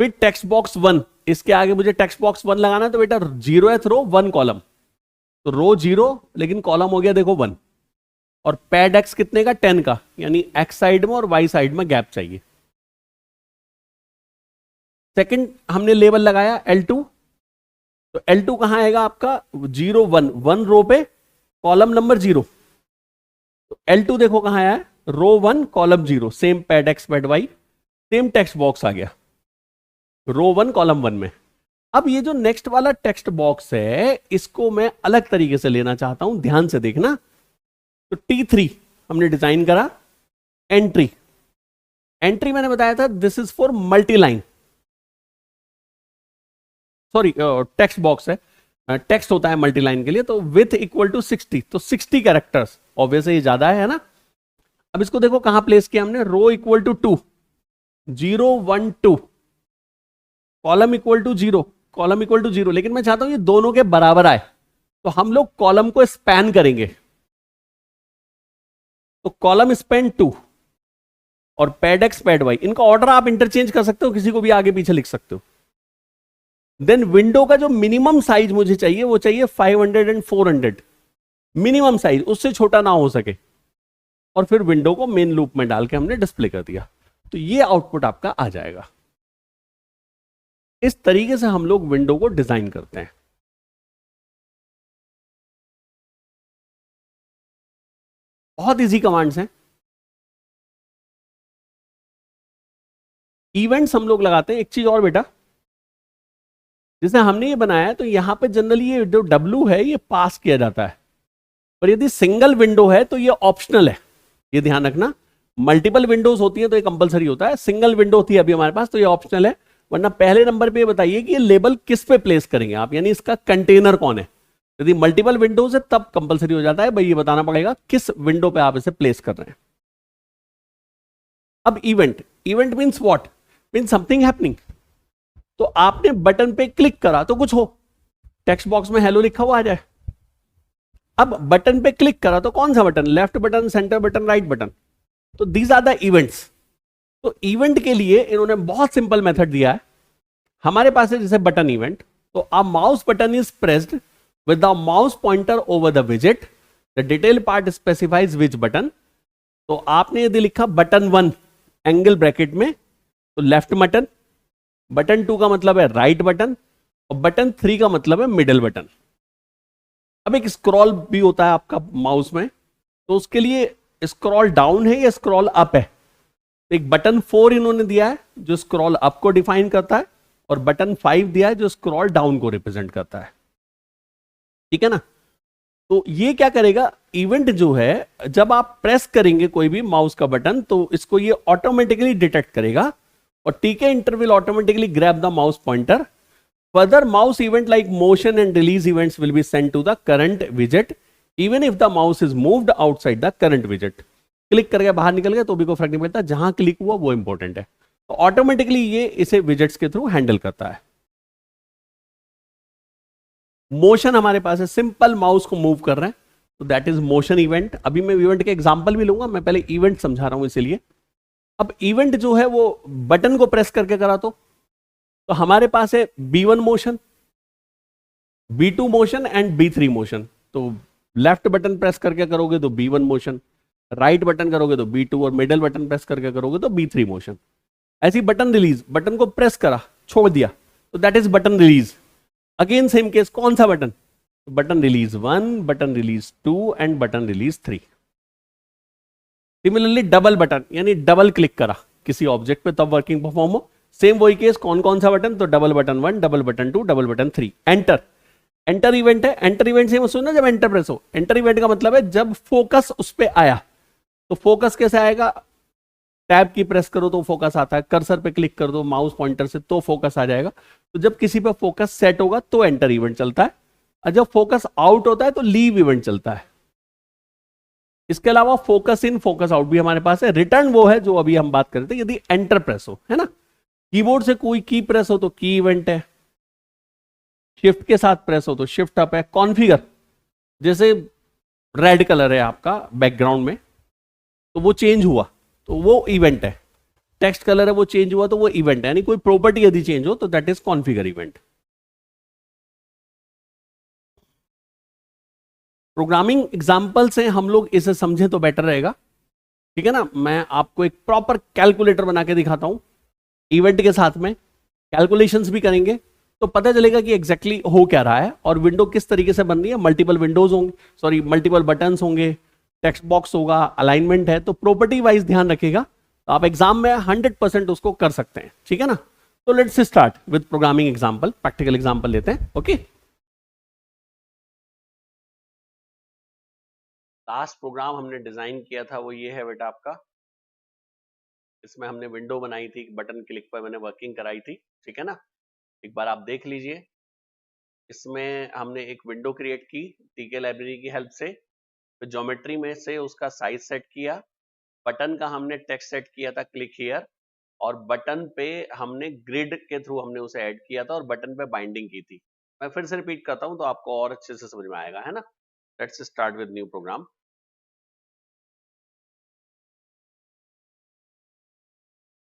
फिर टेक्स्ट बॉक्स 1, इसके आगे मुझे टेक्स्ट बॉक्स 1 लगाना है, तो बेटा 0th रो 1 कॉलम, तो रो 0 लेकिन कॉलम हो गया देखो 1, और पैड एक्स कितने का 10 का, यानी एक्स साइड में और वाई साइड में गैप चाहिए। सेकंड हमने लेबल लगाया L2, तो L2 कहां आएगा आपका 0 1, 1 रो पे कॉलम नंबर 0, तो L2 देखो कहां आया है, row 1 column 0, same pad X pad Y, same text box आ गया रो 1 कॉलम 1 में। अब ये जो नेक्स्ट वाला टेक्स्ट बॉक्स है, इसको मैं अलग तरीके से लेना चाहता हूं, ध्यान से देखना। तो T3 हमने डिजाइन करा, एंट्री, एंट्री मैंने बताया था this is for multi line, sorry text box है, टेक्स्ट होता है मल्टी लाइन के लिए, तो विथ इक्वल टू 60, तो 60 कैरेक्टर्स, ऑब्वियसली ये ज्यादा है ना। अब इसको देखो कहां प्लेस किया हमने, row equal to 2, 0 1 2, column equal to 0, column equal to 0, लेकिन मैं चाहता हूं ये दोनों के बराबर आए, तो हम लोग कॉलम को स्पैन करेंगे, तो कॉलम स्पैन 2 और पैड एक्स पैड वाई, इनका ऑर्डर आप इंटरचेंज कर सकते हो, किसी को भी आगे पीछे लिख सकते हो। देन विंडो का जो मिनिमम साइज मुझे चाहिए वो चाहिए 500 एंड 400, मिनिमम साइज, उससे छोटा ना हो सके, और फिर विंडो को मेन लूप में डाल के हमने डिस्प्ले कर दिया, तो ये आउटपुट आपका आ जाएगा। इस तरीके से हम लोग विंडो को डिजाइन करते हैं। बहुत इजी कमांड्स हैं। इवेंट्स हम लोग लगाते हैं। एक चीज और बेटा, जैसे हमने ये बनाया है तो यहां पे जनरली ये जो W है ये पास किया जाता है, पर यदि सिंगल विंडो है तो ये ऑप्शनल है, ये ध्यान रखना। मल्टीपल विंडोज होती है तो ये कंपलसरी होता है, सिंगल विंडो होती है अभी हमारे पास तो ये ऑप्शनल है। वरना पहले नंबर पे बताइए कि ये लेबल किस पे प्लेस करेंगे आप, यानी इसका कंटेनर कौन है। यदि मल्टीपल विंडोज है तब कंपलसरी हो जाता है, भाई ये बताना पड़ेगा किस विंडो पे आप इसे प्लेस कर रहे हैं। अब event, event means what, means something happening. तो आपने बटन पे क्लिक करा तो कुछ हो, टेक्स्ट बॉक्स में हेलो लिखा हुआ आ जाए। अब बटन पे क्लिक करा तो कौन सा button, left button, centre button, right button, तो दीज आर द इवेंट्स। तो इवेंट के लिए इन्होंने बहुत सिंपल मेथड दिया है। हमारे पास है जैसे बटन इवेंट, तो a mouse button is pressed with the mouse pointer over the विजेट, the detail part specifies which button. तो आपने यदि लिखा बटन 1 एंगल ब्रैकेट में तो लेफ्ट बटन, बटन 2 का मतलब है राइट बटन, और बटन 3 का मतलब है मिडिल बटन। अब एक स्क्रॉल भी होता है आपका माउस में, तो उसके लिए स्क्रॉल डाउन है या स्क्रॉल अप है। तो एक बटन 4 इन्होंने दिया है जो स्क्रॉल अप को डिफाइन करता है, और बटन 5 दिया है जो स्क्रॉल डाउन को रिप्रेजेंट करता है, ठीक है ना। तो ये क्या करेगा, इवेंट जो है जब आप प्रेस करेंगे कोई भी माउस का बटन तो इसको ये ऑटोमेटिकली डिटेक्ट करेगा, और टीके interval automatically grab the mouse pointer. Further mouse event like motion and release events will be sent to the current विजेट even if the mouse is moved outside the current विजेट। Click करके बाहर निकल गया तो भी कोई फर्क नहीं पड़ता, जहां क्लिक हुआ वो इंपॉर्टेंट है। तो ऑटोमेटिकली ये इसे विजेट्स के थ्रू हैंडल करता है। मोशन हमारे पास है, सिंपल माउस को मूव कर रहे हैं तो दैट इज मोशन इवेंट। अभी मैं इवेंट के एग्जांपल भी लूंगा, मैं पहले इवेंट समझा रहा हूं इसीलिए। अब इवेंट जो है वो बटन को प्रेस करके करा तो हमारे पास है B1 motion, B2 motion and B3 motion. तो लेफ्ट बटन प्रेस करके करोगे तो B1 मोशन, राइट बटन करोगे तो B2, और मिडिल बटन प्रेस करके करोगे तो B3 मोशन। ऐसी बटन रिलीज, बटन को प्रेस करा छोड़ दिया तो that is button release. Again same case, कौन सा button, button release 1, button release 2 and button release 3। Similarly double button, यानी डबल क्लिक करा किसी ऑब्जेक्ट पे तब वर्किंग परफॉर्म हो। सेम वही केस, कौन कौन सा बटन, तो double button 1, double button 2, double button 3। Enter, enter event है। एंटर इवेंट से सुनना, जब एंटर प्रेस हो, एंटर इवेंट का मतलब है जब फोकस उस पे आया। तो फोकस कैसे आएगा, टैब की प्रेस करो तो फोकस आता है, कर्सर पे क्लिक कर दो माउस पॉइंटर से तो फोकस आ जाएगा। तो जब किसी पे फोकस सेट होगा तो एंटर इवेंट चलता है, और जब फोकस आउट होता है तो लीव इवेंट चलता है। इसके अलावा फोकस इन, फोकस आउट भी हमारे पास है। रिटर्न वो है जो अभी हम बात कर रहे थे, यदि एंटर प्रेस हो, है ना। कीबोर्ड से कोई की प्रेस हो तो की इवेंट है, शिफ्ट के साथ प्रेस हो तो शिफ्ट अप है। कॉन्फ़िगर, जैसे रेड कलर है आपका बैकग्राउंड में तो वो चेंज हुआ तो वो इवेंट है। टेक्स्ट कलर है वो चेंज हुआ तो वो इवेंट है, यानी कोई प्रॉपर्टी यदि चेंज हो तो that is configure event. Programming example से हम लोग इसे समझें तो बेटर रहेगा, ठीक है ना। मैं आपको एक प्रॉपर कैलकुलेटर बना के दिखाता हूं इवेंट के साथ में, कैलकुलेशंस भी करेंगे तो पता चलेगा कि एग्जैक्टली हो क्या रहा है और विंडो किस तरीके से बन रही है। मल्टीपल विंडोज होंगे, सॉरी मल्टीपल बटन्स होंगे, टेक्स्ट बॉक्स होगा, अलाइनमेंट है, तो प्रॉपर्टी वाइज ध्यान रखेगा तो आप एग्जाम में 100% उसको कर सकते हैं, ठीक है ना। तो let's start with programming example, practical example लेते हैं। ओके, लास्ट प्रोग्राम हमने डिजाइन किया था वो ये है बेटा आपका। इसमें हमने विंडो बनाई थी, बटन क्लिक पर मैंने वर्किंग कराई थी, ठीक है ना। एक बार आप देख लीजिए, इसमें हमने एक विंडो क्रिएट की टीके लाइब्रेरी की हेल्प से, तो ज्योमेट्री में से उसका साइज सेट किया, बटन का हमने टेक्स्ट सेट किया था क्लिक हियर, और बटन पे हमने ग्रिड के थ्रू हमने उसे ऐड किया था और बटन पे बाइंडिंग की थी। मैं फिर से रिपीट करता हूं तो आपको और अच्छे से समझ में आएगा, है ना। Let's start with new program.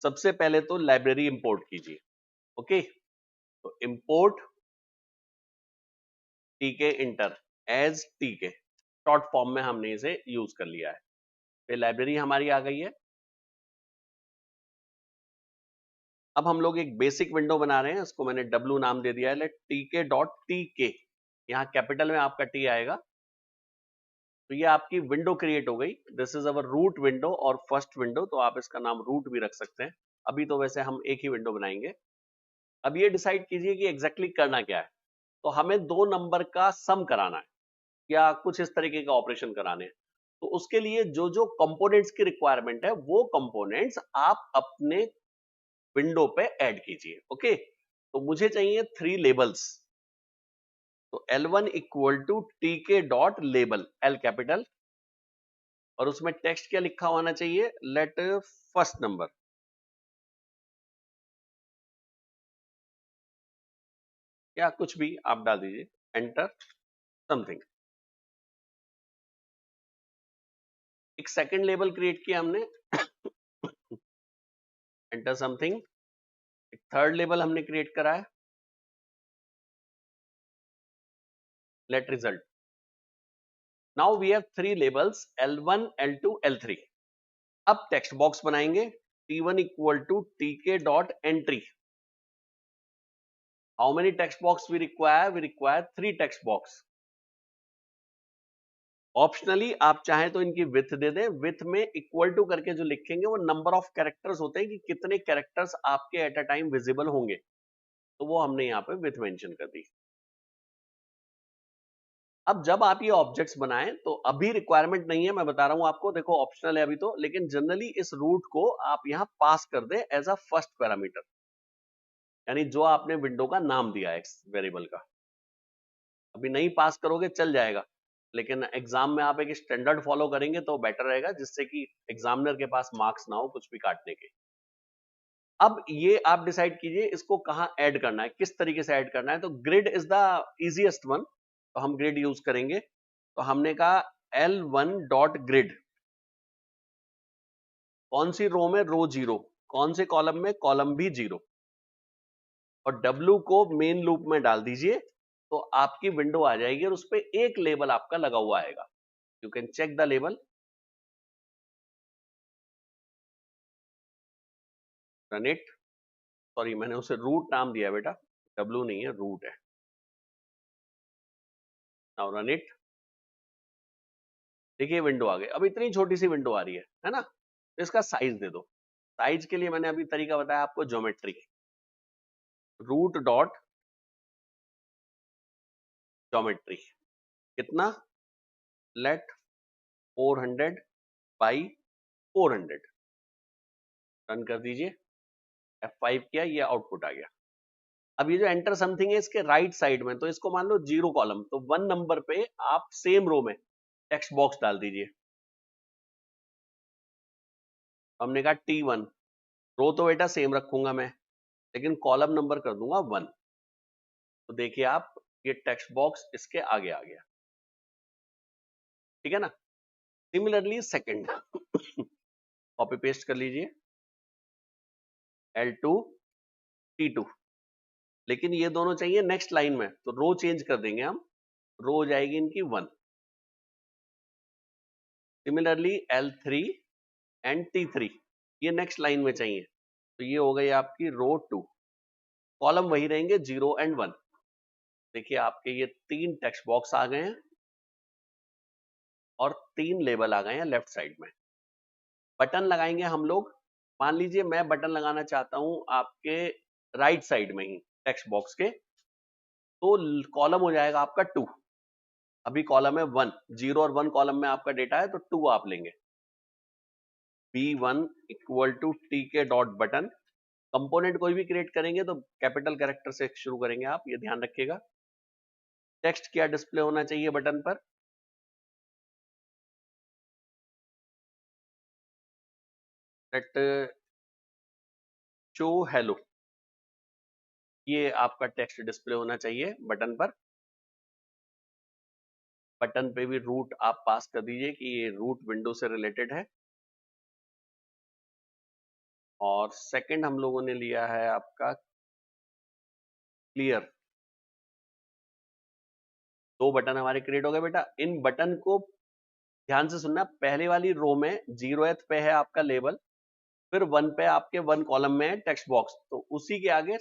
सबसे पहले तो लाइब्रेरी इंपोर्ट कीजिए। ओके, तो import tkinter as tk, short form में हमने इसे यूज कर लिया है। फिर लाइब्रेरी हमारी आ गई है। अब हम लोग एक बेसिक विंडो बना रहे हैं, उसको मैंने डब्लू नाम दे दिया है, लेट टीके डॉट टीके, यहाँ कैपिटल में आपका टी आएगा। तो ये आपकी विंडो क्रिएट हो गई। This is our root window और फर्स्ट विंडो, तो आप इसका नाम रूट भी रख सकते हैं। अभी तो वैसे हम एक ही विंडो बनाएंगे। अब ये डिसाइड कीजिए कि एग्जैक्टली करना क्या है। तो हमें दो नंबर का सम कराना है या कुछ इस तरीके का ऑपरेशन कराने हैं। तो उसके लिए जो जो कंपोनेंट्स की रिक्वायरमेंट है वो कंपोनेंट्स आप अपने विंडो पे ऐड कीजिए। ओके, तो मुझे चाहिए 3 लेबल्स। तो L1 equal to T K dot label, L capital, और उसमें टेक्स्ट क्या लिखा होना चाहिए, लेट फर्स्ट नंबर, या कुछ भी आप डाल दीजिए, एंटर समथिंग। एक सेकंड लेबल क्रिएट किया हमने, एंटर समथिंग। एक थर्ड लेबल हमने क्रिएट करा है, let result. Now we have 3 labels L1 L2 L3। अब टेक्स्ट बॉक्स बनाएंगे, T1 equal to T K dot entry. How many text box we require, we require 3 text box. Optionally आप चाहें तो इनकी with दे दें, with में equal to करके जो लिखेंगे वो नंबर ऑफ कैरेक्टर्स होते हैं कि कितने कैरेक्टर्स आपके एट अ टाइम विजिबल होंगे, तो वो हमने यहाँ पे विथ मेंशन कर दी। अब जब आप ये ऑब्जेक्ट्स बनाएं तो अभी रिक्वायरमेंट नहीं है, मैं बता रहा हूं आपको, देखो ऑप्शनल है अभी तो, लेकिन जनरली इस रूट को आप यहां पास कर दें एज अ फर्स्ट पैरामीटर, यानी जो आपने विंडो का नाम दिया है वेरिएबल का। अभी नहीं पास करोगे चल जाएगा, लेकिन एग्जाम में आप एक स्टैंडर्ड फॉलो करेंगे तो बेटर रहेगा, जिससे कि एग्जामिनर के पास मार्क्स ना हो कुछ भी काटने के। अब ये आप डिसाइड कीजिए इसको कहां ऐड करना है, किस तरीके से ऐड करना है। तो grid is the easiest one, तो हम ग्रिड यूज करेंगे। तो हमने कहा L1 डॉट ग्रिड, कौन सी रो में, रो 0, कौन से कॉलम में, कॉलम भी 0, और W को मेन लूप में डाल दीजिए, तो आपकी विंडो आ जाएगी और उस पर एक लेबल आपका लगा हुआ आएगा। You can check the label, run it. Sorry मैंने उसे रूट नाम दिया बेटा, W नहीं है, रूट है। Now run it. देखिए विंडो आ गई। अब इतनी छोटी सी विंडो आ रही है ना। तो इसका साइज दे दो। साइज के लिए मैंने अभी तरीका बताया आपको, ज्योमेट्री, रूट डॉट ज्योमेट्री, कितना, लेट 400 बाई 400, रन कर दीजिए। F5 किया, ये आउटपुट आ गया। अब ये जो एंटर समथिंग है इसके राइट साइड में, तो इसको मान लो 0 कॉलम, तो 1 नंबर पे आप सेम रो में टेक्स्ट बॉक्स डाल दीजिए। हमने कहा T1, रो तो बेटा सेम रखूंगा मैं, लेकिन कॉलम नंबर कर दूंगा 1। तो देखिए आप, ये टेक्स्ट बॉक्स इसके आगे आ गया, ठीक है ना। सिमिलरली सेकंड, कॉपी पेस्ट कर लीजिए। L2 T2, लेकिन ये दोनों चाहिए नेक्स्ट लाइन में, तो रो चेंज कर देंगे हम, रो हो जाएगी इनकी 1। सिमिलरली L3 एंड T3 ये नेक्स्ट लाइन में चाहिए, तो ये हो गई आपकी रो 2। कॉलम वही रहेंगे 0 एंड 1। देखिए आपके ये 3 टेक्स्ट बॉक्स आ गए हैं और 3 लेबल आ गए हैं लेफ्ट साइड में। बटन लगाएंगे हम लोग, मान लीजिए मैं बटन लगाना चाहता हूं आपके राइट साइड में ही टेक्स्ट बॉक्स के, तो कॉलम हो जाएगा आपका 2। अभी कॉलम है 1, 0 और 1 कॉलम में आपका डेटा है, तो 2 आप लेंगे। B1 equal to T K dot button. Component कोई भी क्रिएट करेंगे तो कैपिटल कैरेक्टर से शुरू करेंगे आप, ये ध्यान रखिएगा। टेक्स्ट क्या डिस्प्ले होना चाहिए बटन पर? लेट शो हेलो, ये आपका टेक्स्ट डिस्प्ले होना चाहिए बटन पर। बटन पे भी रूट आप पास कर दीजिए कि ये रूट विंडो से रिलेटेड है। और सेकंड हम लोगों ने लिया है आपका क्लियर। 2 बटन हमारे क्रिएट हो गए बेटा। इन बटन को ध्यान से सुनना, पहले वाली रो में 0th पे है आपका लेबल, फिर 1 पे आपके 1 कॉलम में है टेक्स्ट बॉक्स, तो उसी के आगे